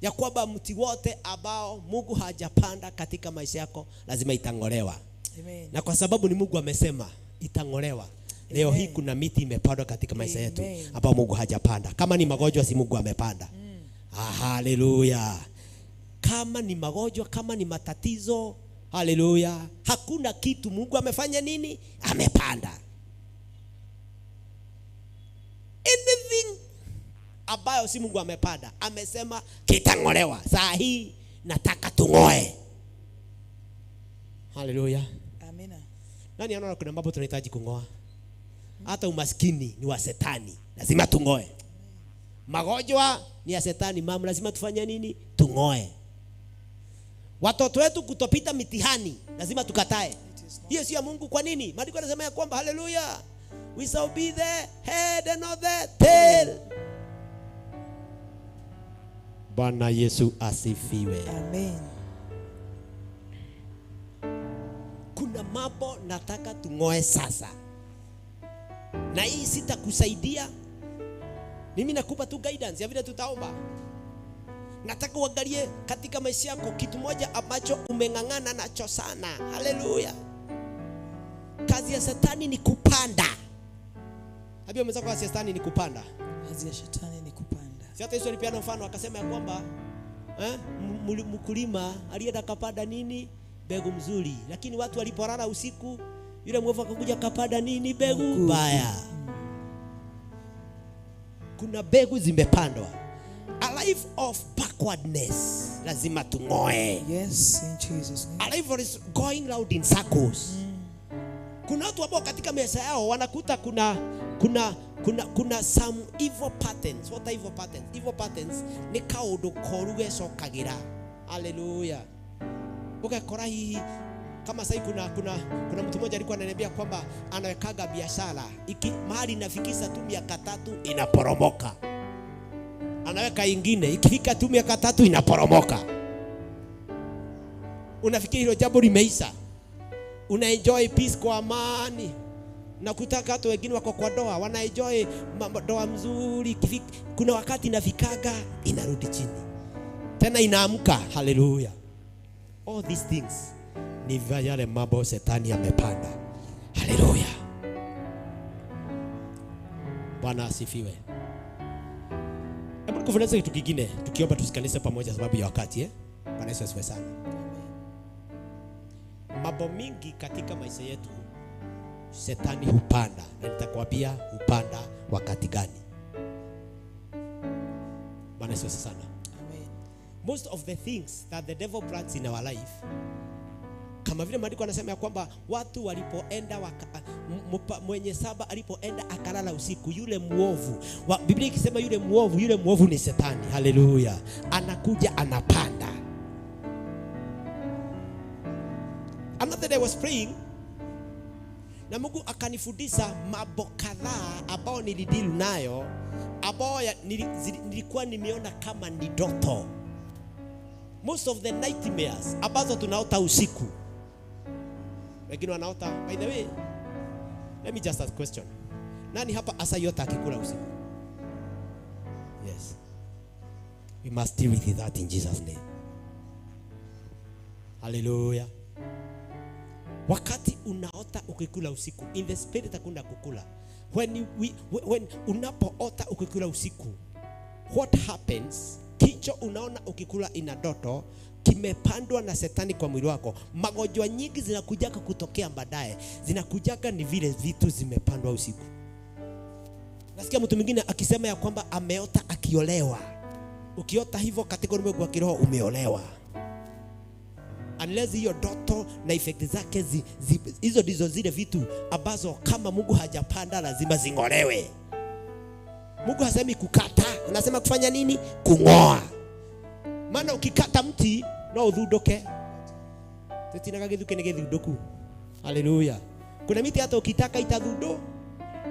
Ya kwamba mti wote ambao Mungu hajapanda katika maisha yako lazima itang'olewa. Amen. Na kwa sababu ni Mungu amesema itang'olewa. Leo hii kuna miti imepandwa katika maisha yetu ambao Mungu hajapanda. Kama ni magonjwa si Mungu amepanda. Haleluya. Kama ni magonjwa, kama ni matatizo, haleluya, hakuna kitu Mungu amefanya nini? Amepanda. Anything ambayo si Mungu amepanda, amesema kitang'olewa. Saa hii nataka tung'oe. Haleluya. Amina. Nani anaona kuna mambo tunahitaji kung'oa? Hata umaskini ni wa Shetani, lazima tung'oe. Magonjwa ni ya Shetani, mama, lazima tufanye nini? Tung'oe. Watoto wetu kutopita mitihani, lazima tukatae. Hiyo si ya Mungu. Kwa nini? Maandiko yanasema ya kwamba haleluya, we shall be the head and not the tail. Bwana Yesu asifiwe. Amen. Kuna mambo nataka tung'oe sasa. Na hii sitakusaidia. Mimi nakupa tu guidance ya vile tutaomba. Nataka uangalie katika maisha yako kitu moja ambacho umeng'ang'ana nacho sana. Haleluya. Kazi ya Shetani ni kupanda. Habia umesema kazi ya Shetani ni kupanda. Kazi ya Shetani ni kupanda. Si hata Yesu alipeana mfano akasema ya kwamba mkulima alienda kapanda nini? Mbegu mzuri. Lakini watu walipolala usiku, yule mwovu akakuja kapanda nini? Mbegu mbaya. Kuna mbegu zimepandwa. A life of backwardness lazima tung'oe. Yes, in Jesus name. A life is going round in circles. Kuna watu ambao katika maisha yao wanakuta kuna some evil patterns. What are evil patterns? Evil patterns ni kaundu koruge cokagira. Hallelujah. Ukakora hii kama sasa kuna mtu mmoja alikuwa ananiambia kwamba anawekaga biashara mahali inafikisha tu miaka 3 inaporomoka. Anaweka ingine ikifika tu miaka 3 inaporomoka. Unafikiri hilo jambo limeisha? Una enjoy peace kwa amani. Na kutaka watu wengine wako kwa doa, wana enjoy doa mzuri. Kuna wakati inafikaga inarudi chini. tena inaamka. Hallelujah. All these things ni yale mambo shetani amepanda. Hallelujah. Bwana asifiwe. Hebu nikufundishe kitu kingine tukiomba tusikanise pamoja sababu ya wakati Bwana Yesu asifiwe sana. Mambo mingi katika maisha yetu shetani hupanda, na nitakwambia hupanda wakati gani. Bwana Yesu asifiwe sana. Amen. Most of the things that the devil plants in our life, kama vile maandiko yanasema ya kwamba watu walipoenda mwenye saba alipoenda akalala usiku, yule muovu, Biblia ikisema yule muovu ni shetani. Hallelujah. Anakuja anapanda. Another day I was praying, na Mungu akanifundisha mambo kadhaa ambao nilideal nayo, ambao nilikuwa nimeona kama ni ndoto. Most of the nightmares ambazo tunaota usiku, wengine wanaota. By the way, let me just ask a question. Nani hapa asayota akikula usiku? Yes. We must deal with that in Jesus' name. Hallelujah. Wakati unaota ukikula usiku, in the spirit hakuna kukula. When unapoota ukikula usiku, what happens? Kicho unaona ukikula ina ndoto kimepandwa na shetani kwa mwili wako. Magonjwa nyingi zinakujaga kutokea baadaye, zinakujaga ni vile vitu zimepandwa usiku. Nasikia mtu mwingine akisema ya kwamba ameota akiolewa. Ukiota hivyo katika ulimwengu wa kiroho umeolewa. Unless hiyo ndoto na effect zake hizo ndizo zile vitu ambazo kama Mungu hajapanda lazima zingolewe. Mungu hasemi kukata, anasema kufanya nini? Kungoa. Maana ukikata mti no udhudoke. Tetinaga githuke nigithudoku. Hallelujah. Kuna miti hata ukitaka itadhudo,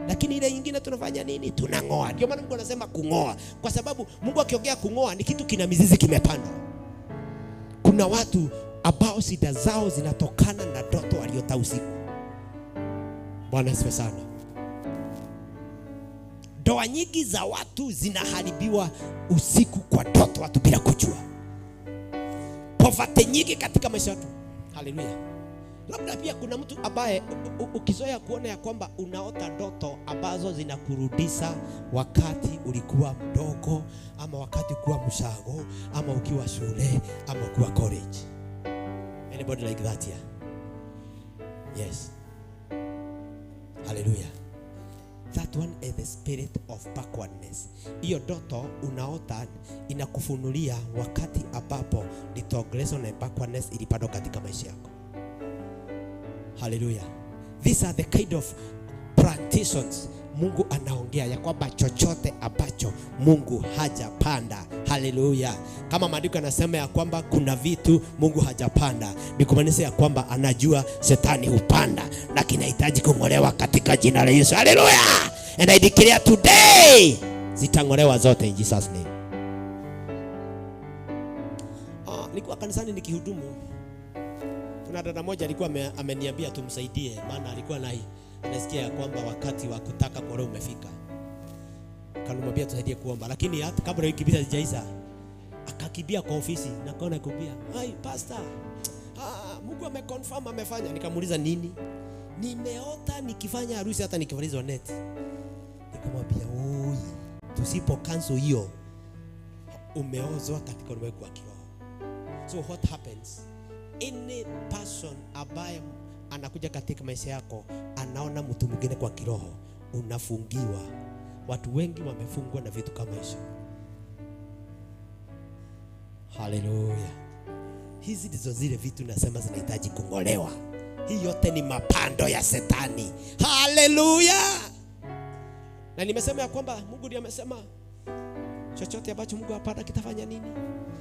lakini ile nyingine tunafanya nini? Tunangoa. Ndio maana Mungu anasema kungoa, kwa sababu Mungu akiongea kungoa ni kitu kina mizizi kimepandwa. Kuna watu ambao shida zao zinatokana na ndoto waliota usiku. Bwana asifiwe sana. Ndoa nyingi za watu zinaharibiwa usiku kwa ndoto watu bila kujua. Poverty nyingi katika maisha yetu. Hallelujah. Labda pia kuna mtu ambaye ukizoea kuona ya kwamba unaota ndoto ambazo zinakurudisha wakati ulikuwa mdogo, ama wakati ulikuwa mshago, ama ukiwa shule, ama ukiwa college. Anybody like that here? Yes. Hallelujah. That one is the spirit of backwardness. Hiyo ndoto unaota inakufunulia wakati ambapo retrogression na backwardness ilipanda katika maisha yako. Hallelujah. These are the kind of plantations Mungu anaongea ya kwamba chochote ambacho Mungu hajapanda. Hallelujah. Kama maandiko yanasema ya kwamba kuna vitu Mungu hajapanda, ni kumaanisha ya kwamba anajua shetani hupanda na kinahitaji kungolewa katika jina la Yesu. Hallelujah. And I declare today zitangolewa zote in Jesus name. Nilikuwa kanisani nikihudumu. Kuna dada moja alikuwa ameniambia tumsaidie, maana alikuwa anasikia ya kwamba wakati wa kutaka kuolewa umefika. Kanimwambia tusaidie kuomba, lakini hata kabla wiki mbili hazijaisha akakimbia kwa ofisi na kaona kumbia, "Hai pastor, Mungu ameconfirm amefanya." Nikamuuliza nini? "Nimeota nikifanya harusi hata nikivalizwa net." Nikamwambia, "Oi, tusipo cancel hiyo umeozwa katika ulimwengu wa kiroho." So what happens? Any person ambaye anakuja katika maisha yako anaona mtu mwingine kwa kiroho, unafungiwa. Watu wengi wamefungwa na vitu kama hizo. Hallelujah. Hizi ndizo zile vitu nasema zinahitaji kungolewa. Hii yote ni mapando ya shetani. Hallelujah. Na nimesema ya kwamba Mungu ndiye amesema chochote ambacho Mungu hapanda kitafanya nini?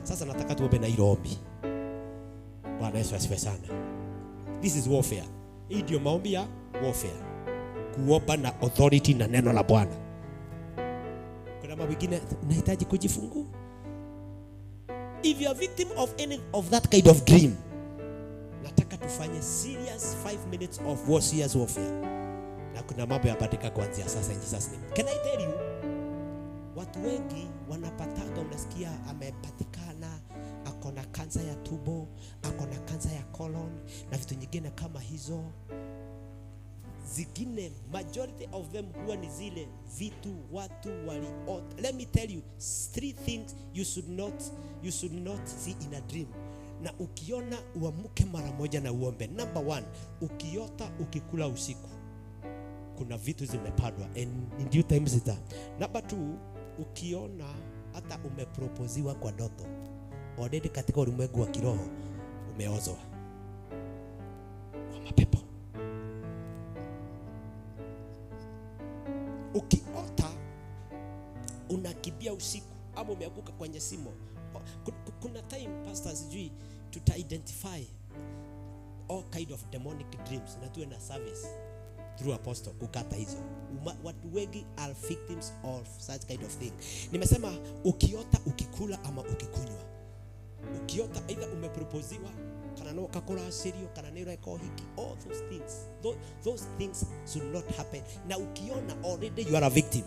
Sasa nataka tuombe na hilo ombi. Bwana Yesu asifiwe sana. This is warfare. Hii ndio maombi ya warfare. Kuomba na authority na neno la Bwana. Kuna mambo mengine unahitaji kujifungua. If you are victim of any of that kind of dream, nataka tufanye serious 5 minutes of serious warfare. Na kuna mambo yapatika kuanzia sasa in Jesus name. Can I tell you? Watu wengi wanapataka, unasikia amepatikana ako na kansa ya tumbo, ako na kansa ya colon na vitu nyingine kama hizo. Zingine majority of them huwa ni zile vitu watu waliota. Let me tell you 3 things you should not see in a dream. Na ukiona uamuke mara moja na uombe. Number 1, ukiota ukikula usiku, kuna vitu zimepandwa and in due time zita. Number 2, ukiona hata umeproposiwa kwa ndoto, already katika ulimwengu wa kiroho umeozwa kwa mapepo. Ukiota unakimbia usiku ama umeanguka kwenye simo. Kuna time pastors sijui tuta identify all kind of demonic dreams na tuwe na service through apostle kukata hizo. Watu wengi are victims of such kind of thing. Nimesema ukiota ukikula ama ukikunywa. Ukiota either umeproposiwa kana no kakora serio kana no reko hiki, all those things should not happen. Na ukiona already you are a victim.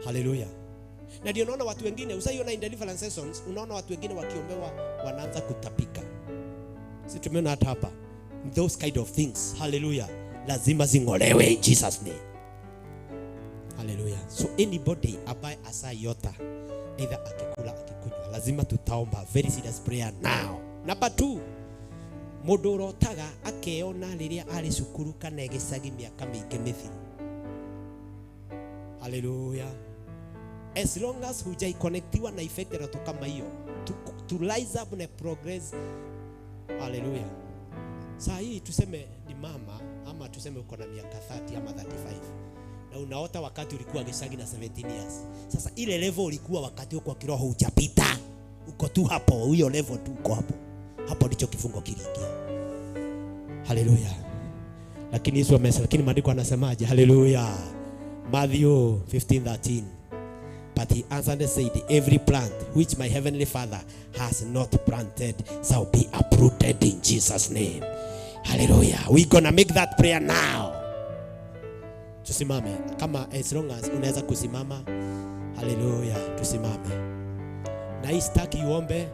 Hallelujah. Na ndio unaona watu wengine usaiona in deliverance sessions, unaona watu wengine wakiombewa wanaanza kutapika. Si tumeona hata hapa those kind of things. Hallelujah. Lazima zingolewe in Jesus name. Hallelujah. So anybody ambaye asayota either akikula akikunywa, lazima tutaomba very serious prayer now. Number 2, mundu urotaga akeona riria ari cukuru kana egicagi miaka mingi mithiru. Hallelujah. As long as hujai connectiwa na effect rato kama hiyo, to rise up na progress. Hallelujah. Saa hii tuseme ni mama ama tuseme uko na miaka 30 ama 35 na unaota wakati ulikuwa gicagi na 17 years. Sasa ile level ulikuwa wakati uko kiroho hujapita, uko tu hapo, hiyo level tu uko hapo. Hapo ndicho kifungo kiliingia. Hallelujah. Lakini Yesu amesema, lakini maandiko anasemaje? Hallelujah. Matthew 15:13. But he answered and said, every plant which my heavenly Father has not planted shall be uprooted in Jesus' name. Hallelujah. We're gonna make that prayer now. Tusimame. Kama as long as unaweza kusimama. Hallelujah. Tusimame. Na istaki uombe.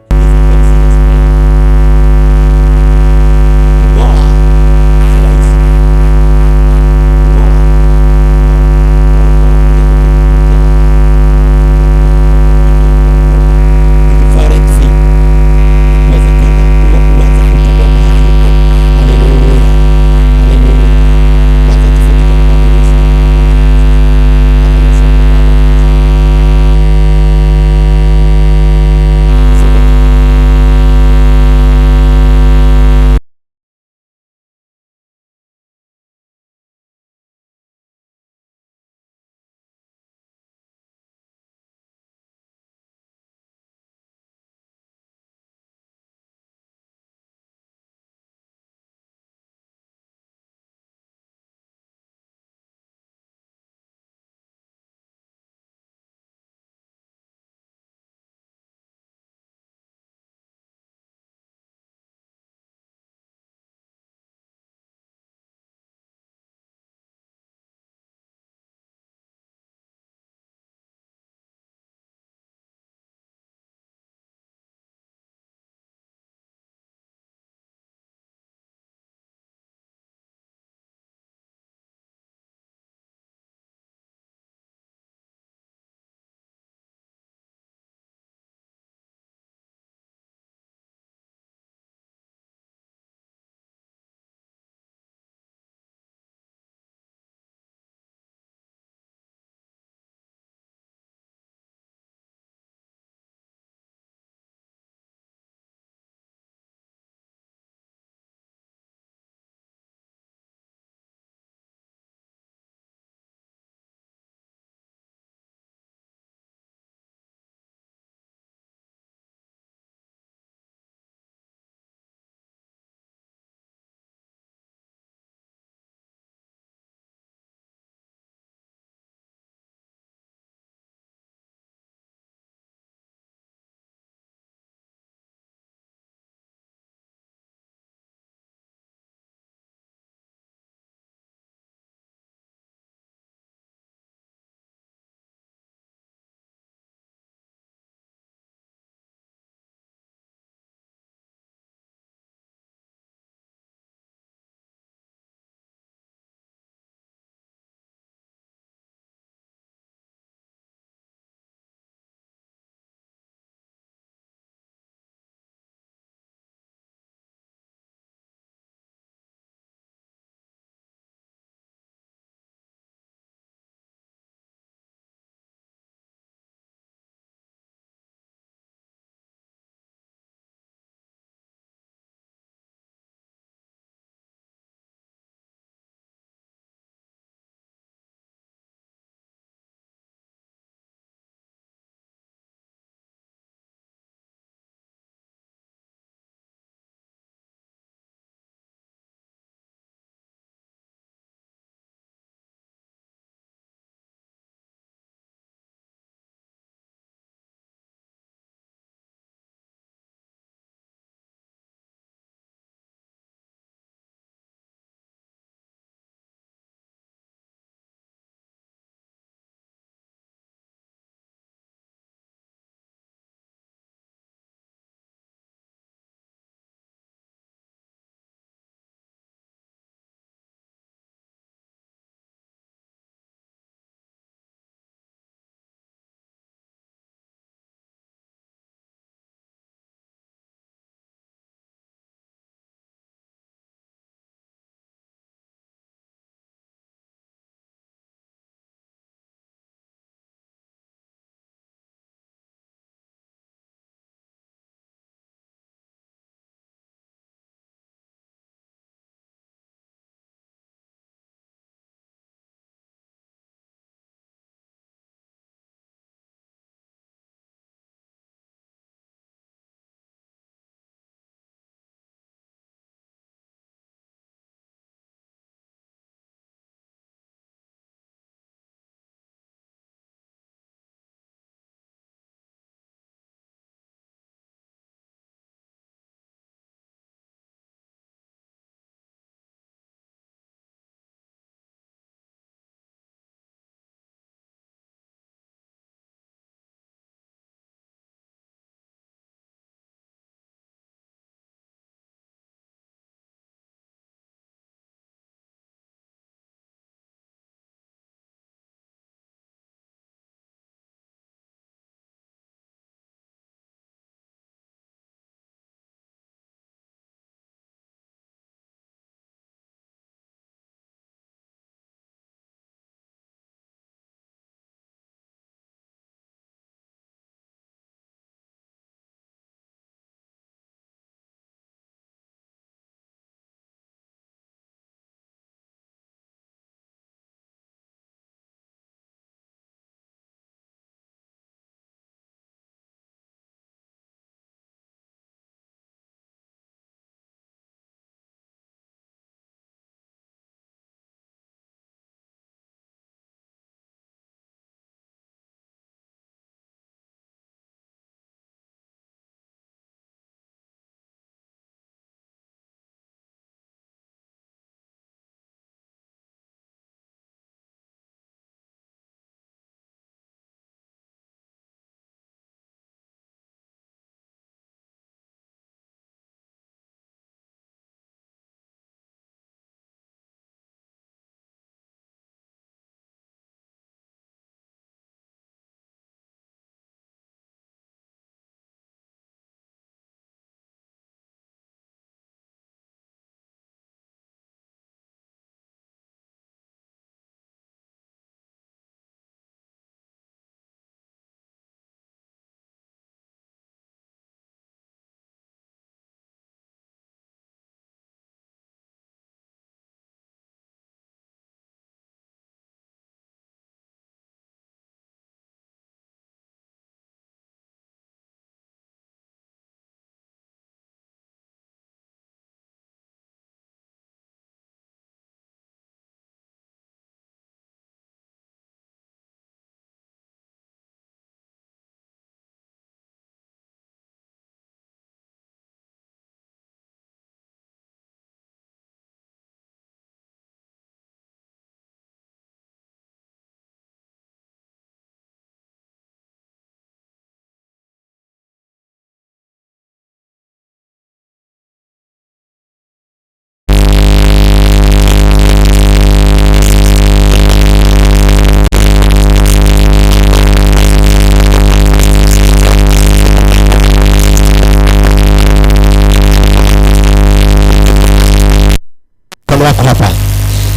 yako hapa.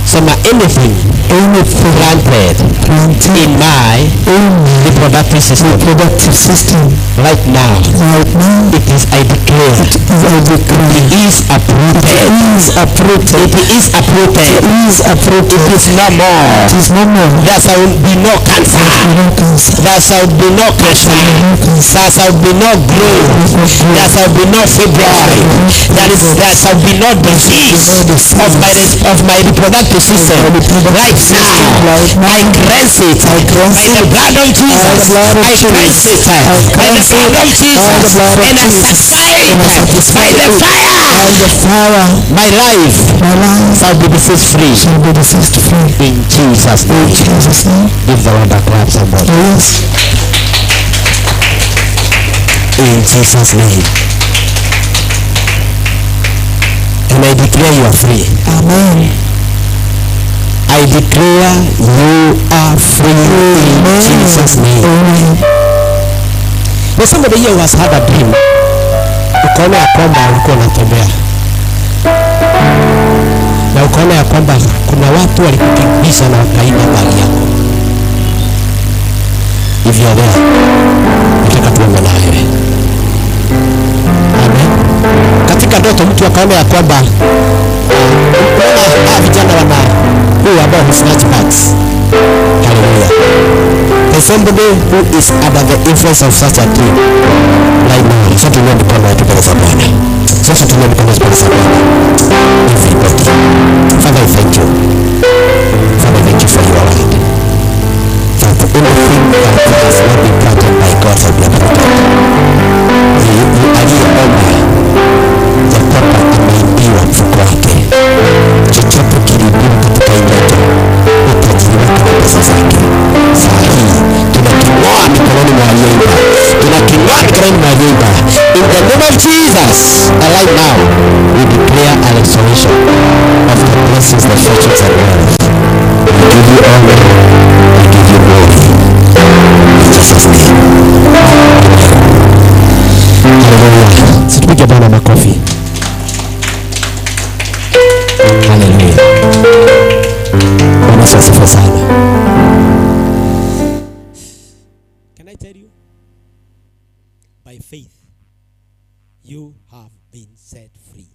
Sema anything planted in my reproductive system right now, it is, I declare, it is uprooted. It is uprooted. It is no more. There shall be no cancer. There shall be no cancer. There shall be no growth. There shall be no fibroid. There shall be no disease of my reproductive system. Right now, I cleanse it by the blood of Jesus. I cleanse it by the blood of Jesus, and I satisfy it by the fire. My life shall be disease-free. In Jesus' name. Give the Lord a clap, somebody. In Jesus' name. And I declare you are free. Amen. I declare you are free in Jesus' name. There's somebody here who has had a dream. Ukaona ya kwamba ulikuwa unatembea na ukaona ya kwamba kuna watu walikukimbiza na wakaiba mali yako. If you are there, nataka tuombe na wewe. Amen. Katika ndoto mtu akaona ya kwamba vijana wana who are about snatch bags. Hallelujah. There's somebody who is under the influence of such a thing right now. So to know the corner to better Bwana. So to know the corner to better Bwana. Everybody. Father, I thank you. Father, I thank you for your word. That anything that has not been planted by God shall be uprooted. You aliyeomba ya kwamba ameibiwa mfuko wake. Chochote kilibiwa katika ndoto utajiri wake na pesa zake. Saa hii tunaking'oa mikononi mwa aliyeiba. Tunaking'oa mikononi mwa aliyeiba. In the name of Jesus, right now we declare a restoration of the blessings, the fortunes and wealth. We give you honor. We give you glory. In Jesus' name. Hallelujah. Situpige Bwana makofi. Hallelujah. Bwana asifiwe sana. Can I tell you? By faith, you have been set free.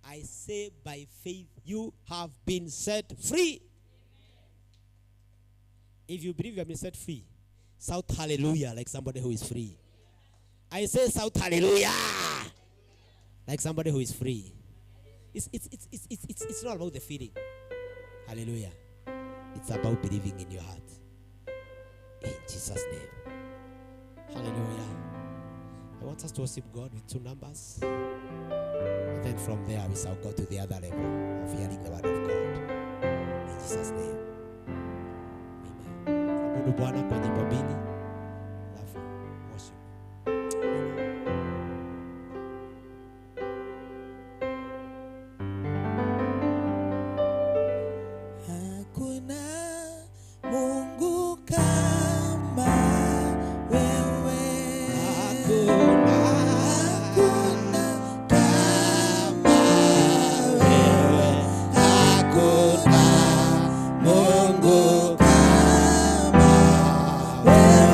I say by faith, you have been set free. If you believe you have been set free, shout hallelujah like somebody who is free. I say shout hallelujah like somebody who is free. It's not about the feeling. Hallelujah. It's about believing in your heart. In Jesus' name. Hallelujah. I want us to worship God with two numbers. And then from there we shall go to the other level of hearing the word of God. In Jesus' name. Amen. Abudu Bwana kwa nyimbo mbili. Alafu worship. Well,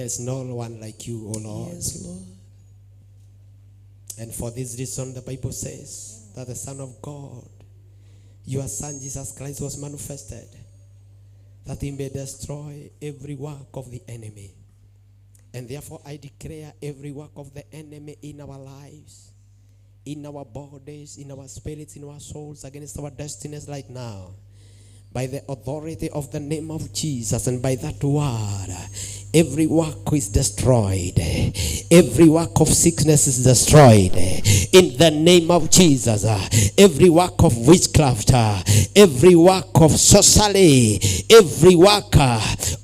There's no one like you, O Lord. Yes, Lord. And for this reason, the Bible says that the Son of God, your Son Jesus Christ, was manifested, that he may destroy every work of the enemy. And therefore I declare every work of the enemy in our lives, in our bodies, in our spirits, in our souls, against our destinies right now, by the authority of the name of Jesus, and by that word, every work is destroyed. Every work of sickness is destroyed in the name of Jesus. Every work of witchcraft, every work of sorcery, every work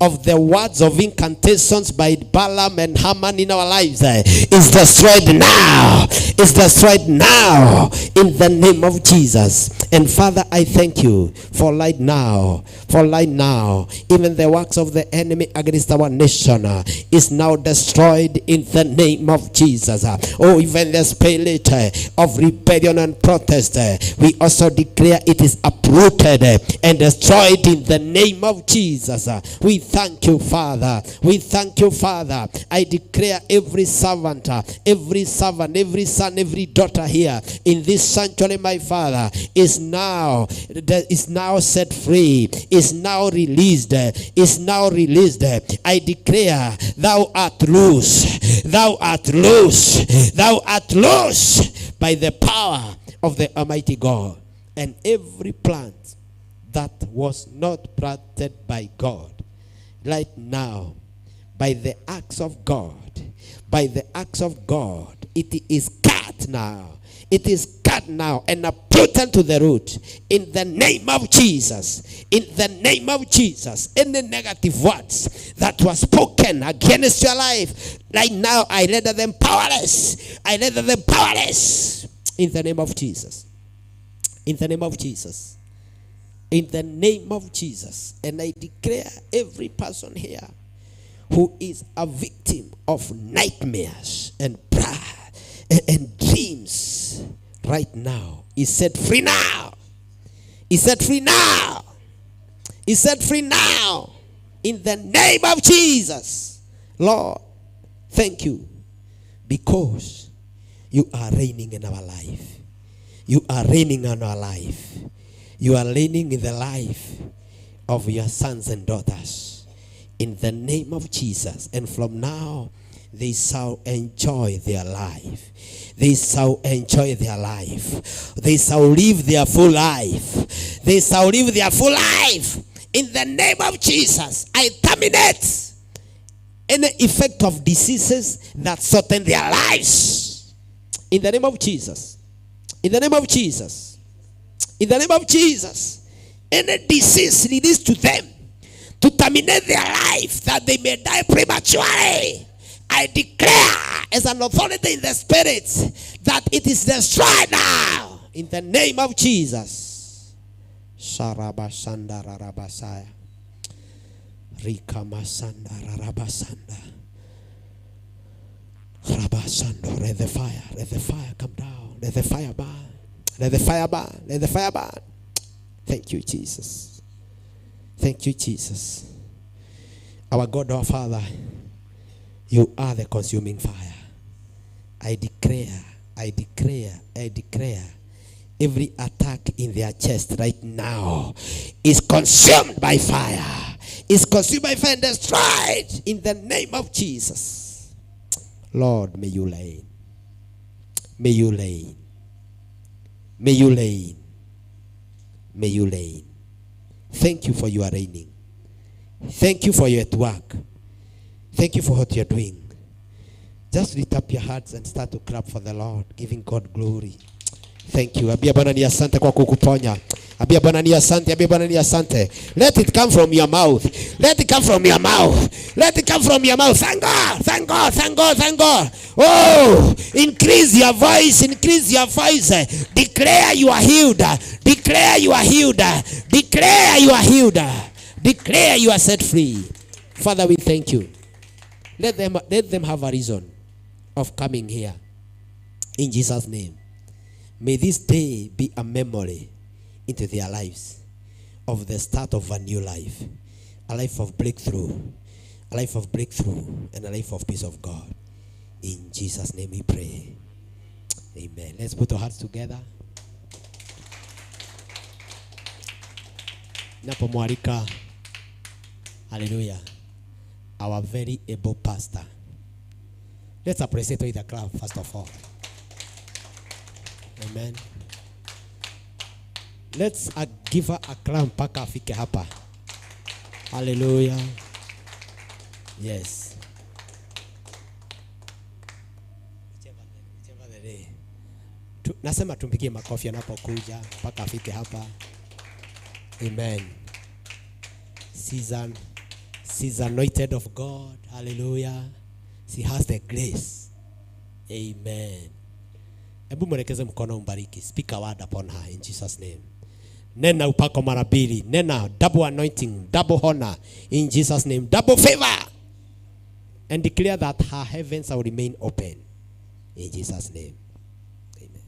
of the words of incantations by Balaam and Haman in our lives is destroyed now. Is destroyed now in the name of Jesus. And Father, I thank you for right now, even the works of the enemy against our nation is now destroyed in the name of Jesus. Oh, even the spirit of rebellion and protest, we also declare it is uprooted and destroyed in the name of Jesus. We thank you, Father. We thank you, Father. I declare every servant, every son, every daughter here in this sanctuary, my Father, is now set free, is now released. I declare, thou art loose, thou art loose, thou art loose by the power of the Almighty God. And every plant that was not planted by God, right now, by the acts of God, it is cut now. It is cut now and uprooted to the root in the name of Jesus. In the name of Jesus. Any negative words that were spoken against your life, right now I render them powerless. In the name of Jesus. In the name of Jesus. In the name of Jesus. And I declare every person here who is a victim of nightmares and pride and dreams right now is set free now. Is set free now. Is set free now. In the name of Jesus. Lord, thank you because you are reigning in our life. You are reigning in our life. You are reigning in the life of your sons and daughters. In the name of Jesus. And from now, they shall enjoy their life. They shall enjoy their life. They shall live their full life. They shall live their full life. In the name of Jesus, I terminate any effect of diseases that threaten their lives. In the name of Jesus. In the name of Jesus. In the name of Jesus. Any disease released to them to terminate their life, that they may die prematurely, I declare as an authority in the spirit that it is destroyed now. In the name of Jesus. Sarabasanda rarabasaya. Rikamasanda rarabasanda. Rabasando, let the fire come down. Let the fire burn. Let the fire burn. Let the fire burn. Thank you, Jesus. Thank you, Jesus. Our God, our Father, you are the consuming fire. I declare, every attack in their chest right now is consumed by fire. Is consumed by fire and destroyed in the name of Jesus. Lord, may you reign. May you reign. May you reign. May you reign. Thank you for your reigning. Thank you for your work. Thank you for what you're doing. Just lift up your hearts and start to clap for the Lord, giving God glory. Thank you. Abia Bwana ni asante kwa kukuponya. Abia Bwana ni asante. Abia Bwana ni asante. Let it come from your mouth. Let it come from your mouth. Let it come from your mouth. Thank God. Thank God. Thank God. Thank God. Oh, increase your voice. Increase your voice. Declare you are healed. Declare you are healed. Declare you are healed. Declare you are set free. Father, we thank you. Let them have a reason of coming here. In Jesus' name. May this day be a memory into their lives of the start of a new life. A life of breakthrough. A life of breakthrough and a life of peace of God. In Jesus' name we pray. Amen. Let's put our hearts together. Napomwarika. Hallelujah. Our very able pastor. Let's appreciate with a clap first of all. Amen. Let's give her a clap mpaka afike hapa. Hallelujah. Yes. Whichever the day. Nasema tumpigie makofi anapokuja mpaka afike hapa. Amen. She's anointed of God. Hallelujah. She has the grace. Amen. Ebu mwelekeze mkono umbariki. Speak a word upon her in Jesus' name. Nena upako mara mbili. Nena double anointing, double honor in Jesus name, double favor. And declare that her heavens will remain open in Jesus name. Amen.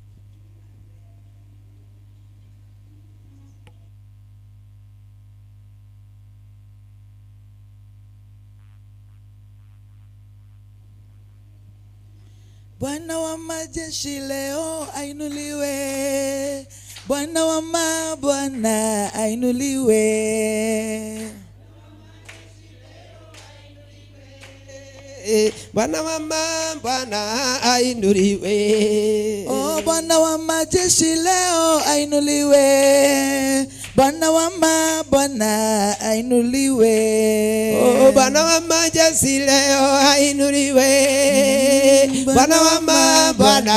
Bwana wa majeshi leo ainuliwe. Bwana wa mabwana ainuliwe. Bwana wa mabwana ainuliwe. Oh, Bwana wa majeshi leo ainuliwe. Bwana wa mabwana ainuliwe. Oh, Bwana wa majeshi leo ainuliwe. Bwana wa mabwana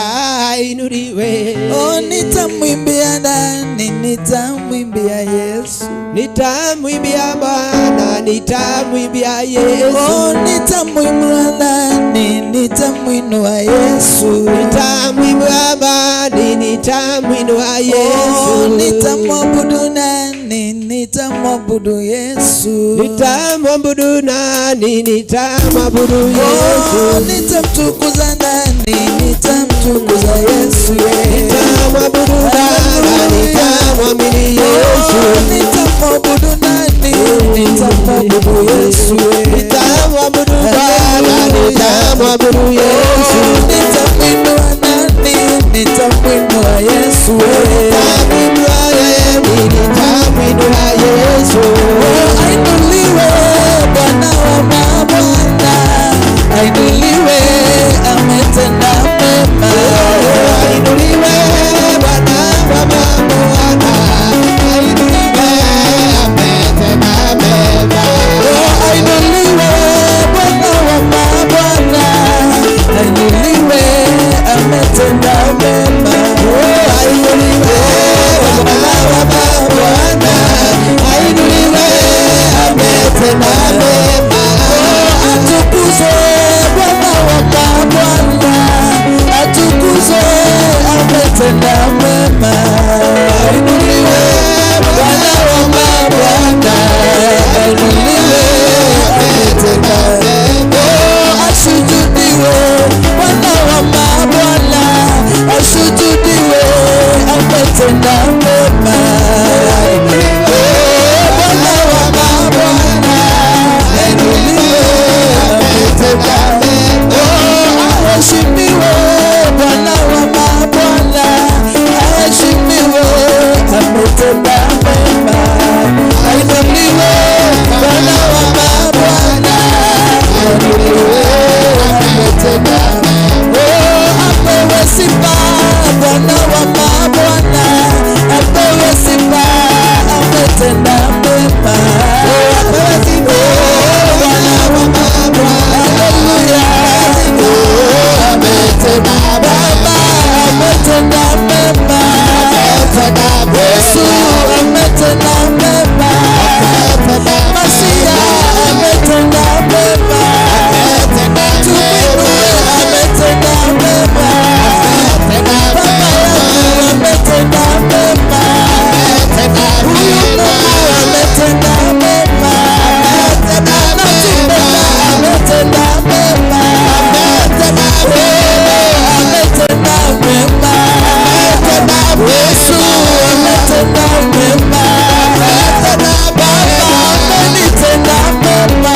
ainuliwe. Oh, nitamwimbia nani? Nitamwimbia Yesu. Nitamwimbia Bwana, nitamwimbia Yesu. Oh, nitamwimbia nani? Nitamwinua Yesu. Nitamwimbia Bwana, nitamwinua Yesu. Oh, nitamwabudu nani? Nitamwabudu Yesu. Nitamwabudu nani? Nitamwabudu Yesu. Oh, nitamtukuza nani? Nitamtukuza Yesu. Nitamwabudu nani? Nitamwamini Yesu. Oh, nitamwabudu nani? Nitamwabudu Yesu. Nitamwabudu Bwana, nitamwabudu Yesu. Nitamwinua nani? Nitamwinua Yesu. Nitamwinua Yesu. Oh, ainuliwe Bwana wa mabwana, ainuliwe, ametenda mema. Ainuliwe Bwana wa mabwana, ainuliwe, ametenda mema. Oh, ainuliwe Bwana wa mabwana, ainuliwe, ametenda mema. Oh, ainuliwe Bwana wa mabwana, ainuliwe, ametenda mema. Oh, atukuzwe Bwana wa mabwana, atukuzwe, ametenda mema. Ainuliwe Bwana wa mabwana, ainuliwe, ametenda mema. Oh, ashujudiwe Bwana wa mabwana, ashujudiwe, ametenda mema. Bwana wa mabwana, ainuliwe, ametenda mema. Oh, aheshimiwe Bwana wa mabwana, aheshimiwe, ametenda mema. Ainuliwe Bwana wa mabwana, ainuliwe, ametenda mema. Oh, apewe sifa Bwana wa mabwana, apewe sifa, ametenda mema. Apewe sifa Bwana wa mabwana, haleluya. Ametenda mema, ametenda mema. Yesu ametenda mema. Masia ametenda mema. Tumwinue, ametenda mema. Baba yangu ametenda mema. Huyu Mungu ametenda mema. Anatupenda, ametenda mema. Ametenda mema. Yesu ametenda mema. Baba amenitenda mema.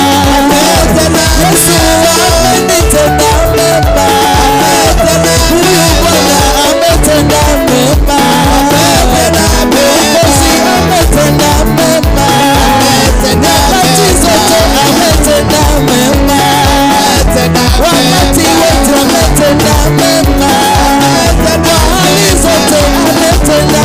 Yesu amenitenda mema. Huyu Bwana ametenda mema. Mwokozi ametenda mema. Nyakati zote ametenda mema. Wakati wote ametenda mema. Kwa hali zote ametenda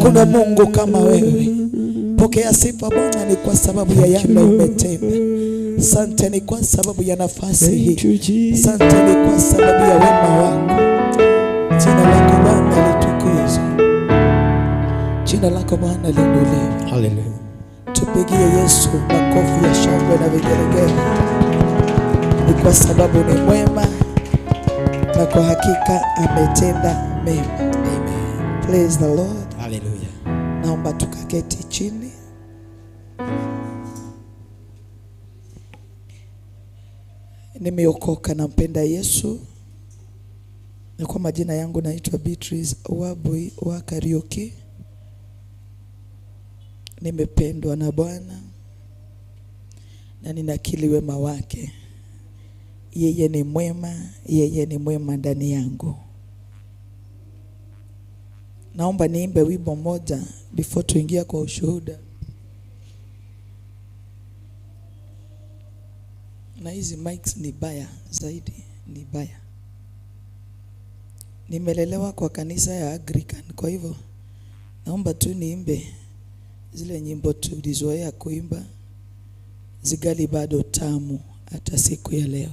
Hakuna Mungu kama wewe. Pokea sifa Bwana, ni kwa sababu ya yale umetenda. Asante ni kwa sababu ya nafasi hii. Asante ni kwa sababu ya wema wako. Jina lako Bwana litukuzwe. Jina lako Bwana liinuliwe. Hallelujah. Tupigie Yesu makofi ya shangwe na vigelegele. Ni kwa sababu ni mwema na kwa hakika ametenda mema. Amen. Praise the Lord. Hallelujah. Naomba tukaketi chini. Nimeokoka, nampenda Yesu. Na kwa majina yangu naitwa Beatrice Wabui wa Kariuki. Nimependwa na Bwana na ninakiri wema wake. Yeye ni mwema, yeye ni mwema ndani yangu. Naomba niimbe wimbo moja before tuingia kwa ushuhuda. Na hizi mics ni baya zaidi, ni baya. Nimelelewa kwa kanisa ya Anglican, kwa hivyo naomba tu niimbe zile nyimbo tulizoea kuimba, zigali bado tamu hata siku ya leo.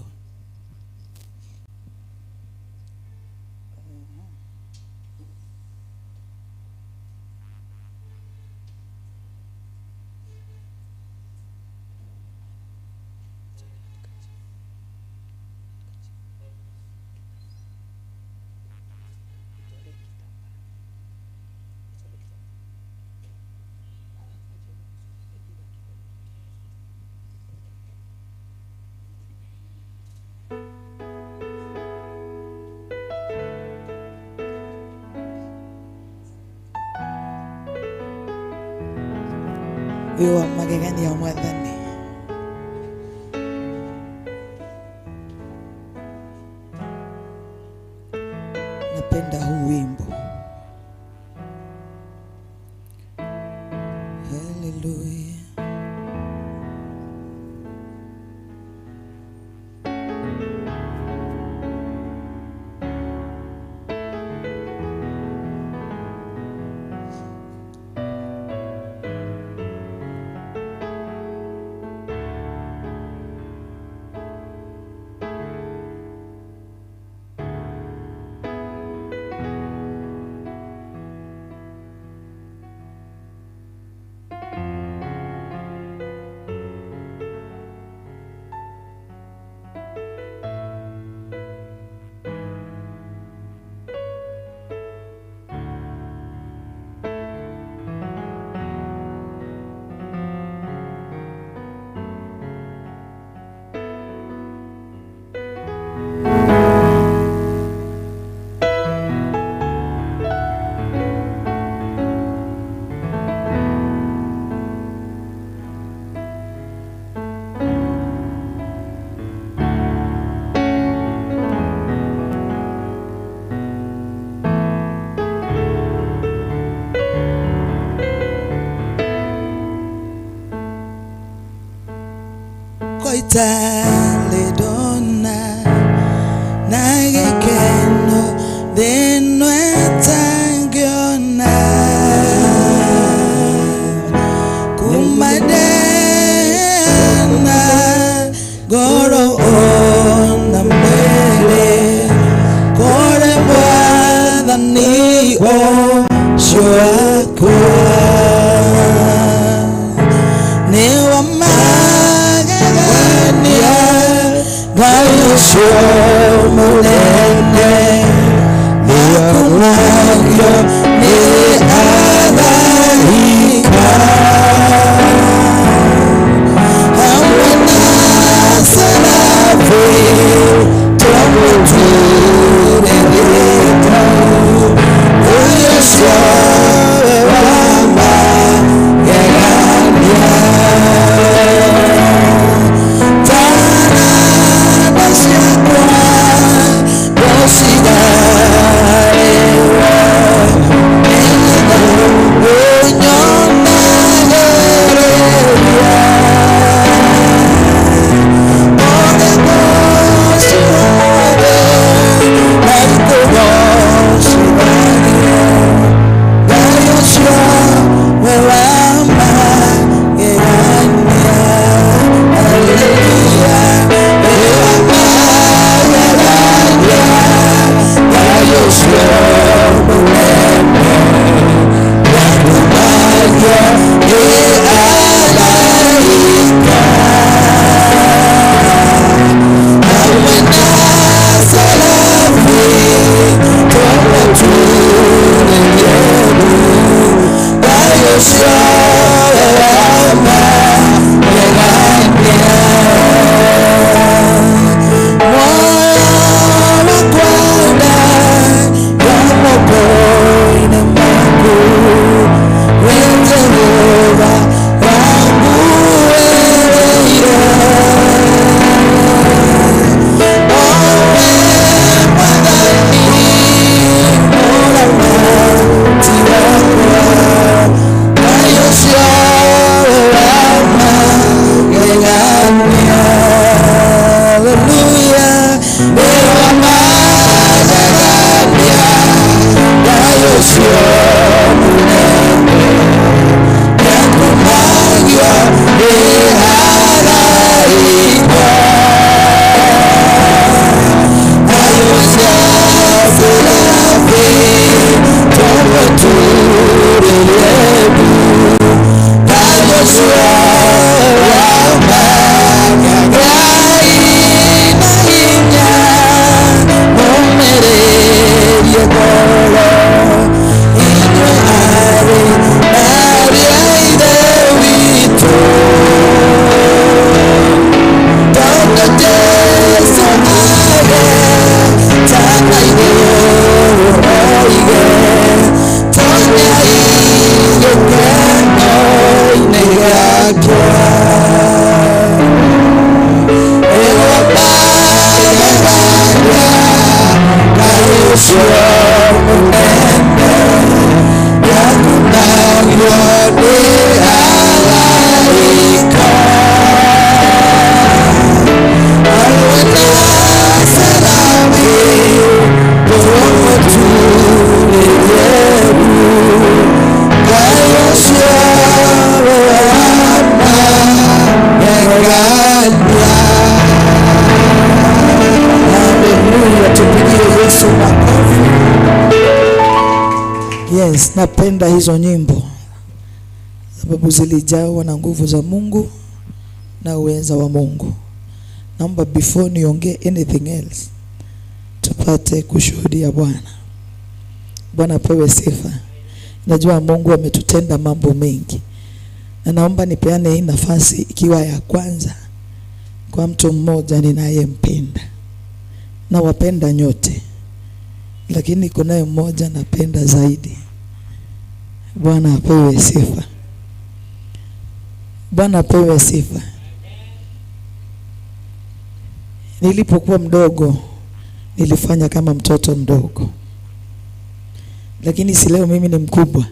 Wa magegani ya Mwathani. Napenda huu wimbo. Hallelujah. Koitale donna nagekeno deno etangiona kumadena goro ona mbele kore bwana ni o shwako ne wama Gayo mulene ni akumagyo ni adarika hamana sanafi tomuture rita uyesho wama yaganya Tana nasya kwa Napenda hizo nyimbo sababu zilijawa na nguvu za Mungu na uweza wa Mungu. Naomba before niongee anything else tupate kushuhudia Bwana. Bwana pewe sifa. Najua Mungu ametutenda mambo mengi. Na naomba nipeane hii nafasi ikiwa ya kwanza kwa mtu mmoja ninayempenda. Na wapenda nyote, lakini kunaye mmoja napenda zaidi. Bwana apewe sifa. Bwana apewe sifa. Nilipokuwa mdogo nilifanya kama mtoto mdogo, lakini si leo mimi ni mkubwa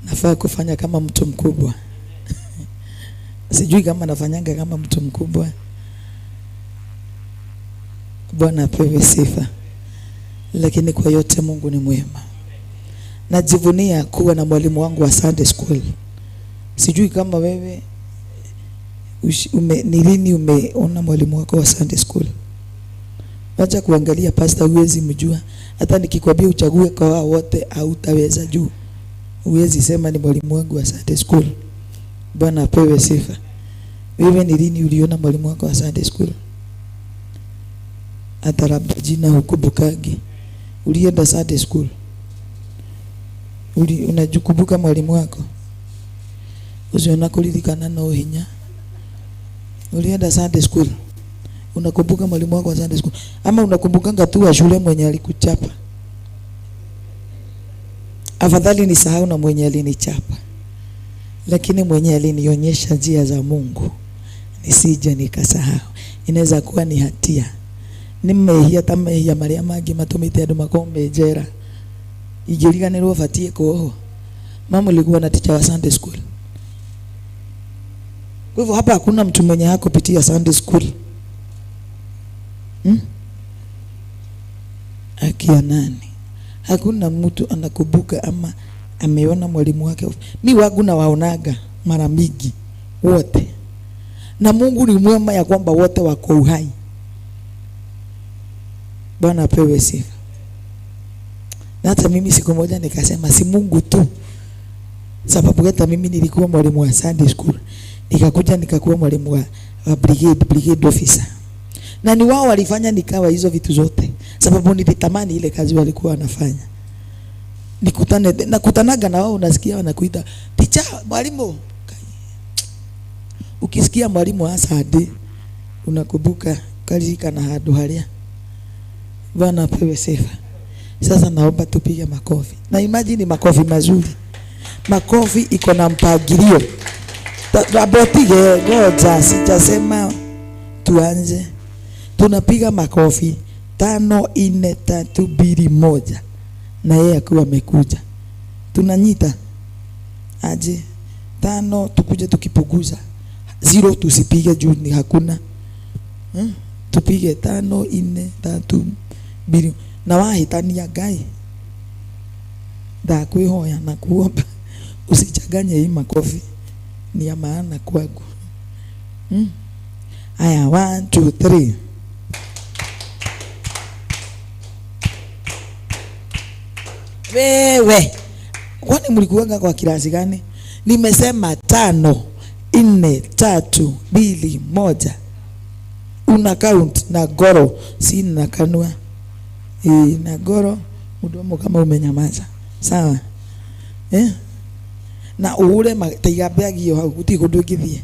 nafaa kufanya kama mtu mkubwa. Sijui kama nafanyanga kama mtu mkubwa. Bwana apewe sifa. Lakini kwa yote Mungu ni mwema. Najivunia kuwa na mwalimu wangu wa Sunday school. Sijui kama wewe ni lini umeona mwalimu wako wa Sunday school. Wacha kuangalia pastor, huwezi mjua. Hata nikikwambia uchague kwa wao wote hautaweza juu. Huwezi sema ni mwalimu wangu wa Sunday school. Bwana apewe sifa. Wewe ni lini uliona mwalimu wako wa Sunday school? Hata labda jina hukumbukagi. Ulienda Sunday school? Unajukumbuka mwalimu wako? Usiona kulilikana na uhinya. Ulienda Sunday school? Unakumbuka mwalimu wako wa Sunday school? Ama unakumbukanga tu wa shule mwenye alikuchapa? Afadhali nisahau na mwenye alinichapa, lakini mwenye alinionyesha njia za Mungu nisije nikasahau. Inaweza kuwa ni hatia. Nimehia tamehia Maria magi matumite andu makombe jera. Igiriganirwo fatie koho. Mama alikuwa na teacher wa Sunday school. Kwa hivyo hapa hakuna mtu mwenye hako pitia Sunday school. Akia nani? Hakuna mtu anakumbuka ama ameona mwalimu wake. Mimi wangu na waonaga mara mingi wote. Na Mungu ni mwema ya kwamba wote wako uhai. Bwana apewe sifa. Na hata mimi siku moja nikasema si Mungu tu. Sababu hata mimi nilikuwa mwalimu wa Sunday school. Nikakuja nikakuwa mwalimu wa brigade officer. Na ni wao walifanya nikawa hizo vitu zote. Sababu nilitamani ile kazi walikuwa wanafanya. Nakutanaga na wao, unasikia wanakuita teacher, mwalimu. Ukisikia mwalimu hasa hadi unakumbuka kalika na hadu halia. Bwana apewe sifa. Sasa naomba tupige makofi. Na imagine makofi mazuri. Makofi iko na mpangilio. Abopige ngoja sijasema tuanze. Tunapiga makofi 5 4 3 2 1 na yeye akiwa amekuja. Tunanyita aje 5 tukuje tukipuguza 0 tusipige juu ni hakuna. Tupige 5 4 3 2 na wahitania gai. Da kuihoya na kuomba usichanganye hii makofi, ni ya maana kwangu. Aya 1 2 3. Wewe kwani mlikuanga kwa kilasi gani? Nimesema 5 4 3 2 1. Una count na goro, si na kanua. Na goro mdomo kama umenyamaza. Sawa? Na ule mataigabeagio hau utikundukithie.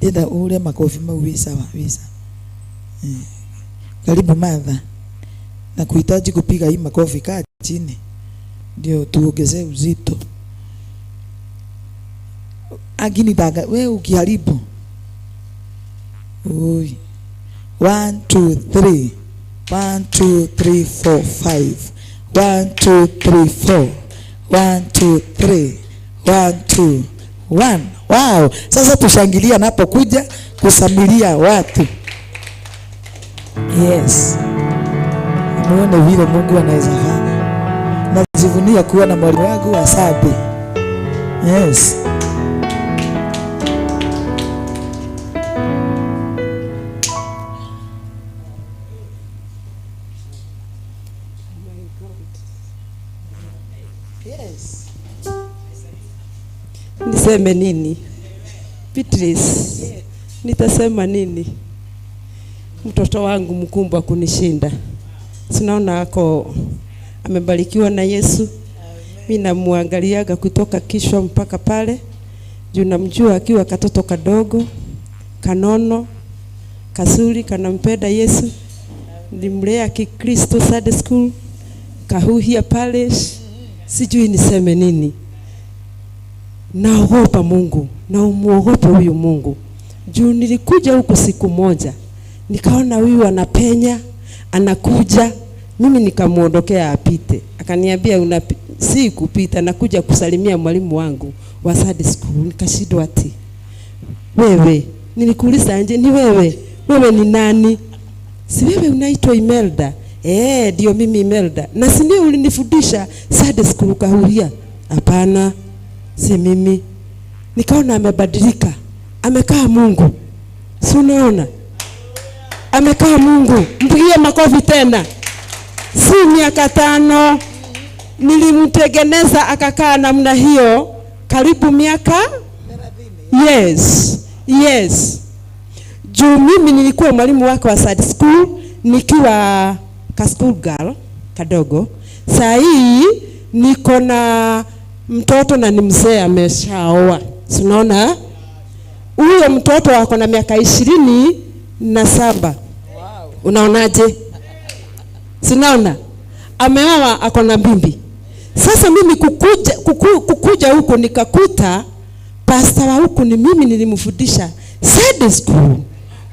Enda ule makofi mau sawa visa. Karibu Martha. Na kuhitaji kupiga hii makofi kaa chini. Ndio tuongezee uzito. Agini daga wewe ukiharibu. Oi. 1 2 3. 1 2 3 4 5. 1 2 3 4. 1 2 3. 1 2 1. Wow, sasa tushangilia napokuja kusamilia watu. Yes. Muone vile Mungu anaweza fanya. Najivunia kuwa na mwalimu wangu wa Sunday. Yes. Yes. niseme nini? Beatrice, nitasema nini? Mtoto wangu mkumbwa kunishinda. Sinaona ako amebarikiwa na Yesu. Mimi namuangaliaga kutoka kishwa mpaka pale. Juu namjua akiwa katoto kadogo, kanono, kasuri, kanampenda Yesu. Nilimlea Kikristo Sunday school, Kahuhia Palace. Sijui niseme nini. Naogopa Mungu, na umuogope huyu Mungu. Juu nilikuja huku siku moja, nikaona huyu anapenya, anakuja, mimi nikamuondokea apite. Akaniambia si kupita, nakuja kusalimia mwalimu wangu wa Sunday school. Nikashindwa ati, wewe, nilikuuliza nje, ni wewe? Wewe ni nani? Si wewe unaitwa Imelda? Ndio mimi Imelda. Na si ndio ulinifundisha Sunday school Kahuhia? Hapana, si mimi. Nikaona amebadilika. Amekaa Mungu. Si unaona? Amekaa Mungu. Mpigie makofi tena. Si miaka 5 nilimtengeneza akakaa namna hiyo karibu miaka 30. Yes. Juu mimi nilikuwa mwalimu wake wa Sunday school nikiwa ka school girl kadogo. Saa hii niko na mtoto na ni mzee ameshaoa. Unaona? Huyo mtoto wako na miaka 27. Wow. Unaonaje? Unaona? Ameoa ako na bibi. Sasa mimi kukuja huko nikakuta pastor wa huko ni mimi nilimfundisha Sunday school.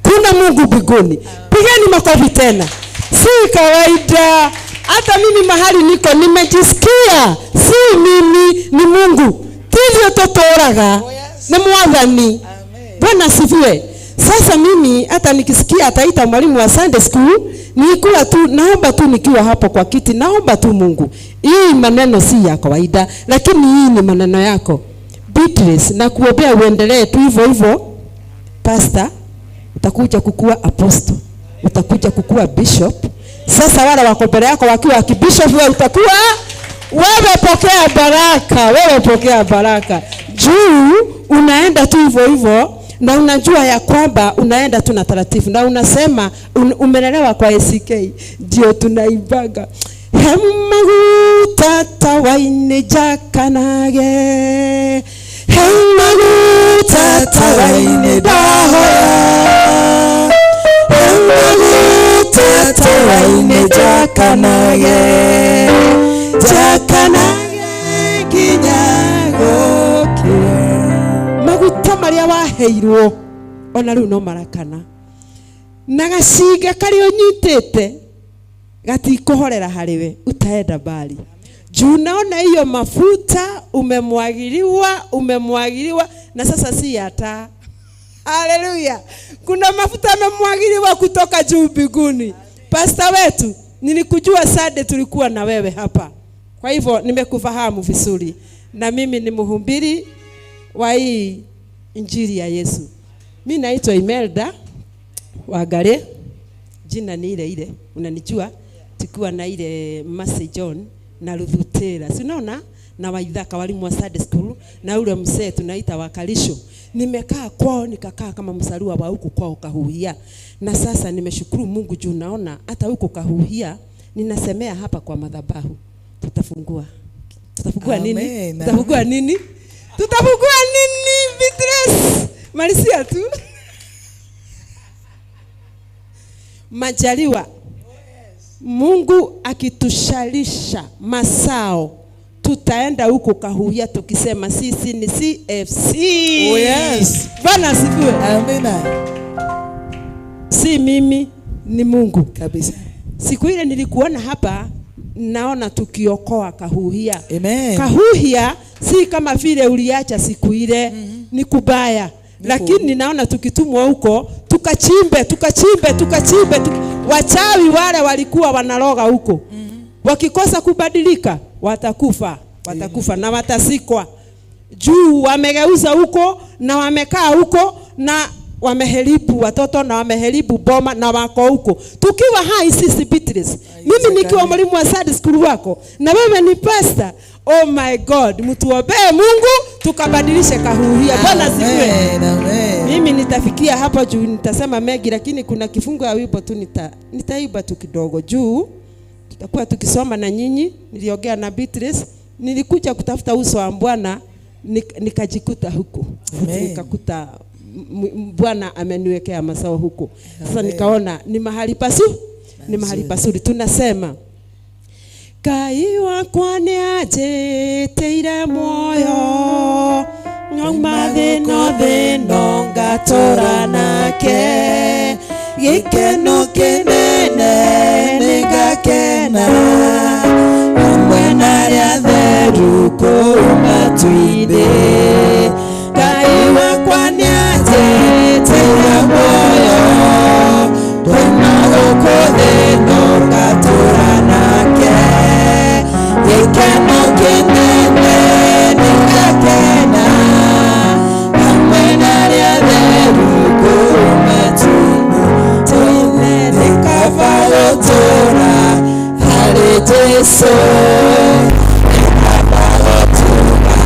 Kuna Mungu mbinguni. Pigeni makofi tena. Si kawaida. Hata mimi mahali niko nimejisikia. Si mimi ni Mungu. Ndivyo totoraga. Ni Mwathani. Bwana asifiwe. Sasa mimi hata nikisikia ataita mwalimu wa Sunday school, nilikuwa tu naomba tu nikiwa hapo kwa kiti, naomba tu Mungu. Hii maneno si ya kawaida, lakini hii ni maneno yako. Beatrice, na kuombea uendelee tu hivyo hivyo. Pastor, utakuja kukua apostle, utakuja kukua bishop. Sasa wale wako mbele yako wakiwa kibishop, wewe utakuwa, wewe pokea baraka, wewe pokea baraka. Juu unaenda tu hivyo hivyo na unajua ya kwamba unaenda tu na taratibu na unasema umelelewa kwa ACK, ndio tunaibaga. Hemaguta tawaine jakanage, hemaguta tawaine dahoya, hemaguta tawaine jakanage, jakanage kinyago kia. Maguta maria waheirwo ona riu no marakana. Na gaciga kari unyitete gatikuhorera hariwe, utaenda bali. Juu naona hiyo mafuta umemwagiliwa na sasa si hata. Haleluya. Kuna mafuta umemwagiliwa kutoka juu mbinguni. Pastor wetu, nilikujua Sunday tulikuwa na wewe hapa. Kwa hivyo nimekufahamu vizuri. Na mimi ni mhubiri wa hii injili ya Yesu. Mimi naitwa Imelda Wagare. Jina ni ile unanijua, tukiwa na ile Mercy John na Ruthutera. Si unaona? Na Waithaka walimu wa Sunday school na ule mzee tunaita Wakalisho. Nimekaa kwao, nikakaa kama msaliwa wa huko kwao Kahuhia. Na sasa nimeshukuru Mungu juu naona hata huko Kahuhia ninasemea hapa kwa madhabahu. Tutafungua nini? Tutafungua nini? Tutafungua nini? Beatrice, Marisia tu. Majaliwa. Mungu akitushalisha masao, tutaenda huko Kahuhia tukisema sisi ni CFC. Oh yes. Bwana asifiwe. Amina. Si mimi, ni Mungu Kabisa. Siku ile nilikuona hapa, naona tukiokoa Kahuhia. Amen. Kahuhia si kama vile uliacha siku ile, ni kubaya. Lakini naona tukitumwa huko, tukachimbe. Wachawi wale walikuwa wanaroga huko. Wakikosa kubadilika, watakufa na watasikwa. Juu wamegeuza huko na wamekaa huko na wameharibu watoto na wameharibu boma na wako huko. Tukiwa hai sisi Beatrice, mimi nikiwa mwalimu wa Sunday school wako na wewe ni pastor. Oh my God, mtuombee Mungu tukabadilishe kahuhia. Bwana sifiwe. Mimi nitafikia hapa juu nitasema mengi, lakini kuna kifungu ya wimbo tu nitaiba tu kidogo juu tutakuwa tukisoma na nyinyi. Niliongea na Beatrice, nilikuja kutafuta uso wa Bwana nikajikuta huko. Nikakuta Bwana ameniwekea mazao huko. Sasa nikaona ni mahali pasuri. Tunasema Ngai wakwa ni anjĩtĩire muoyo, nyuma thĩno ngatũra nake, gĩkeno kĩnene nĩngakena, hamwe na arĩa atheru kũu matu-inĩ. Ngai wakwa nĩ anjĩtĩire muoyo, nyuma gũkũ thĩno ngatũra nake, gĩkeno kĩnene nĩngakena, hamwe na arĩa atheru kũu matu-inĩ. Nĩ kaba gũtũra harĩ Jesũ, nĩ kaba gũtũra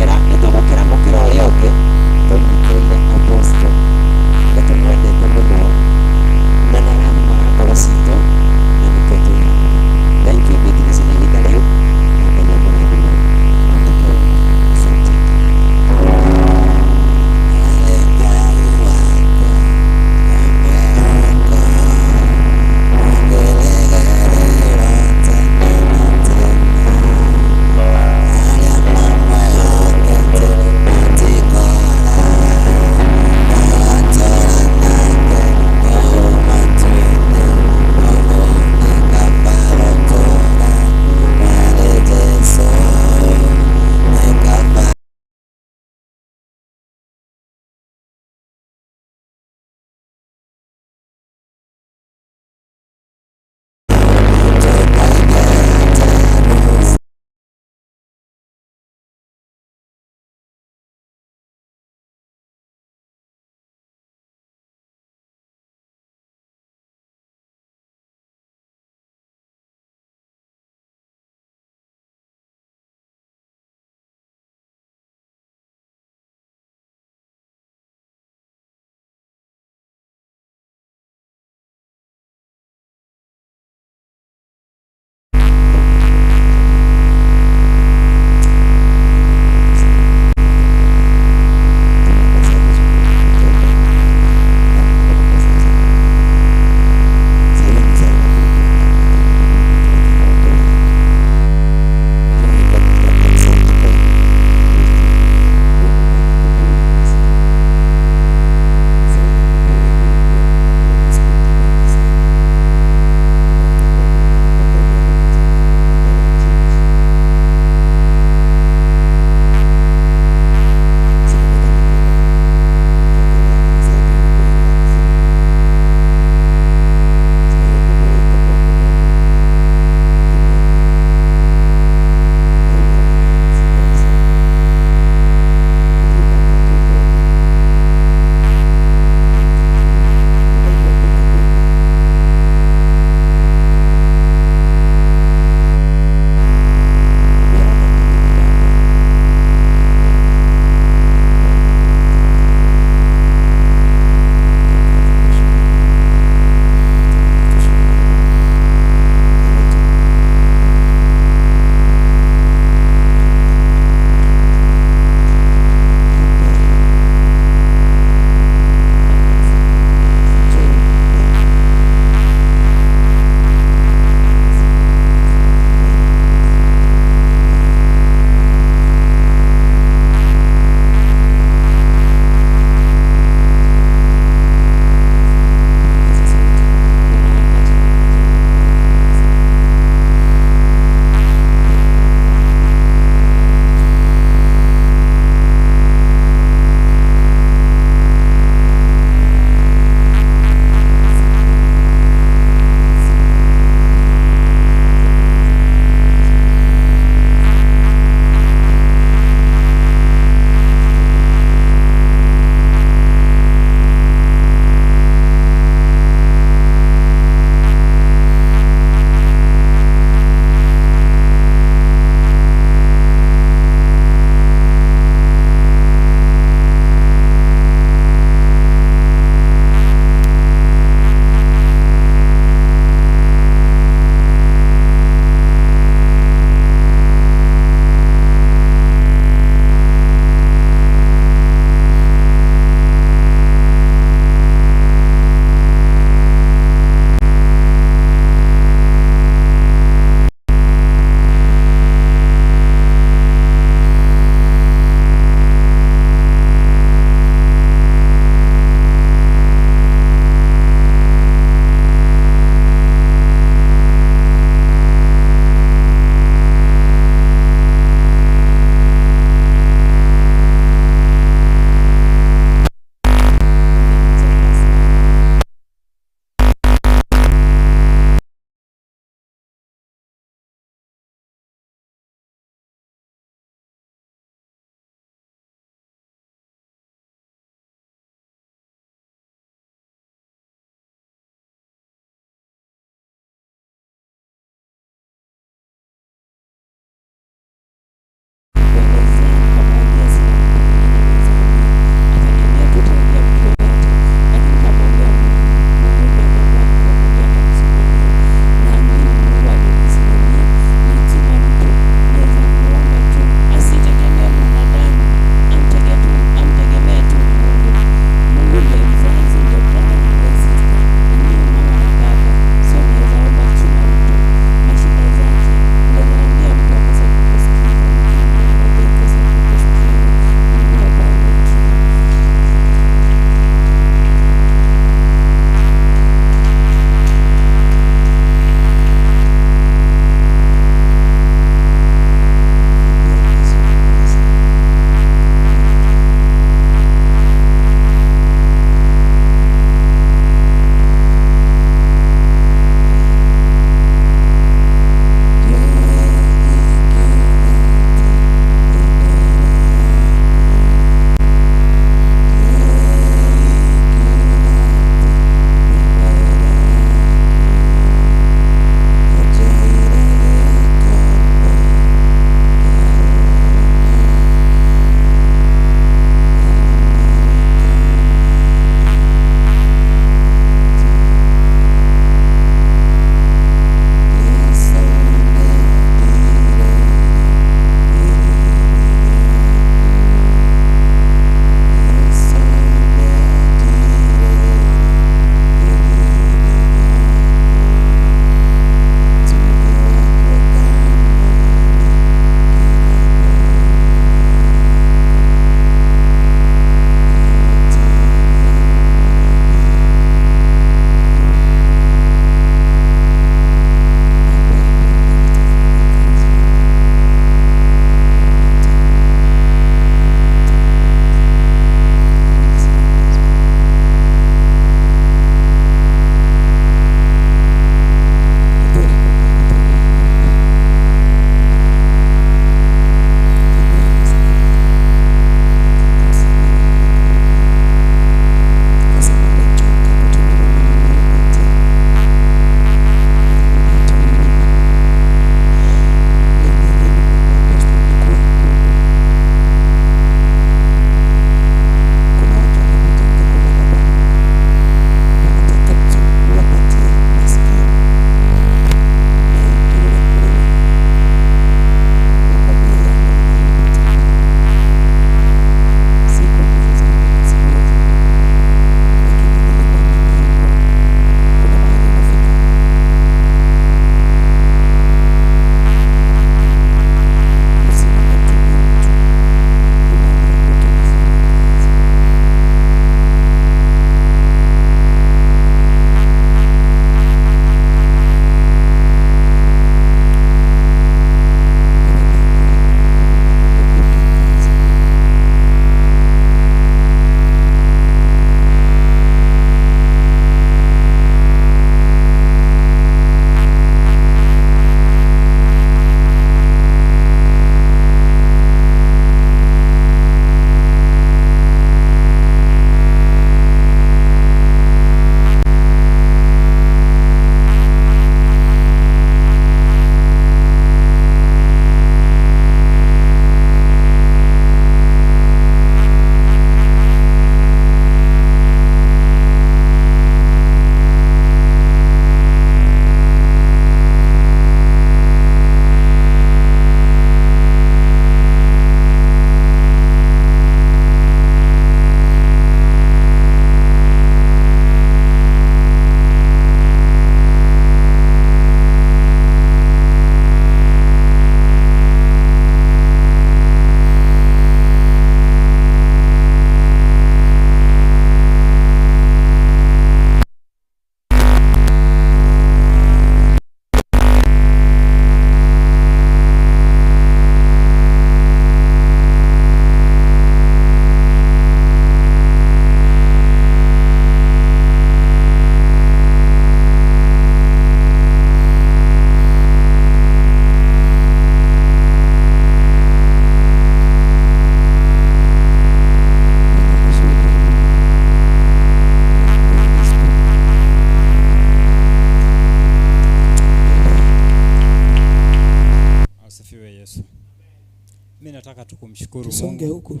tu kumshukuru Tusonge Mungu. huku.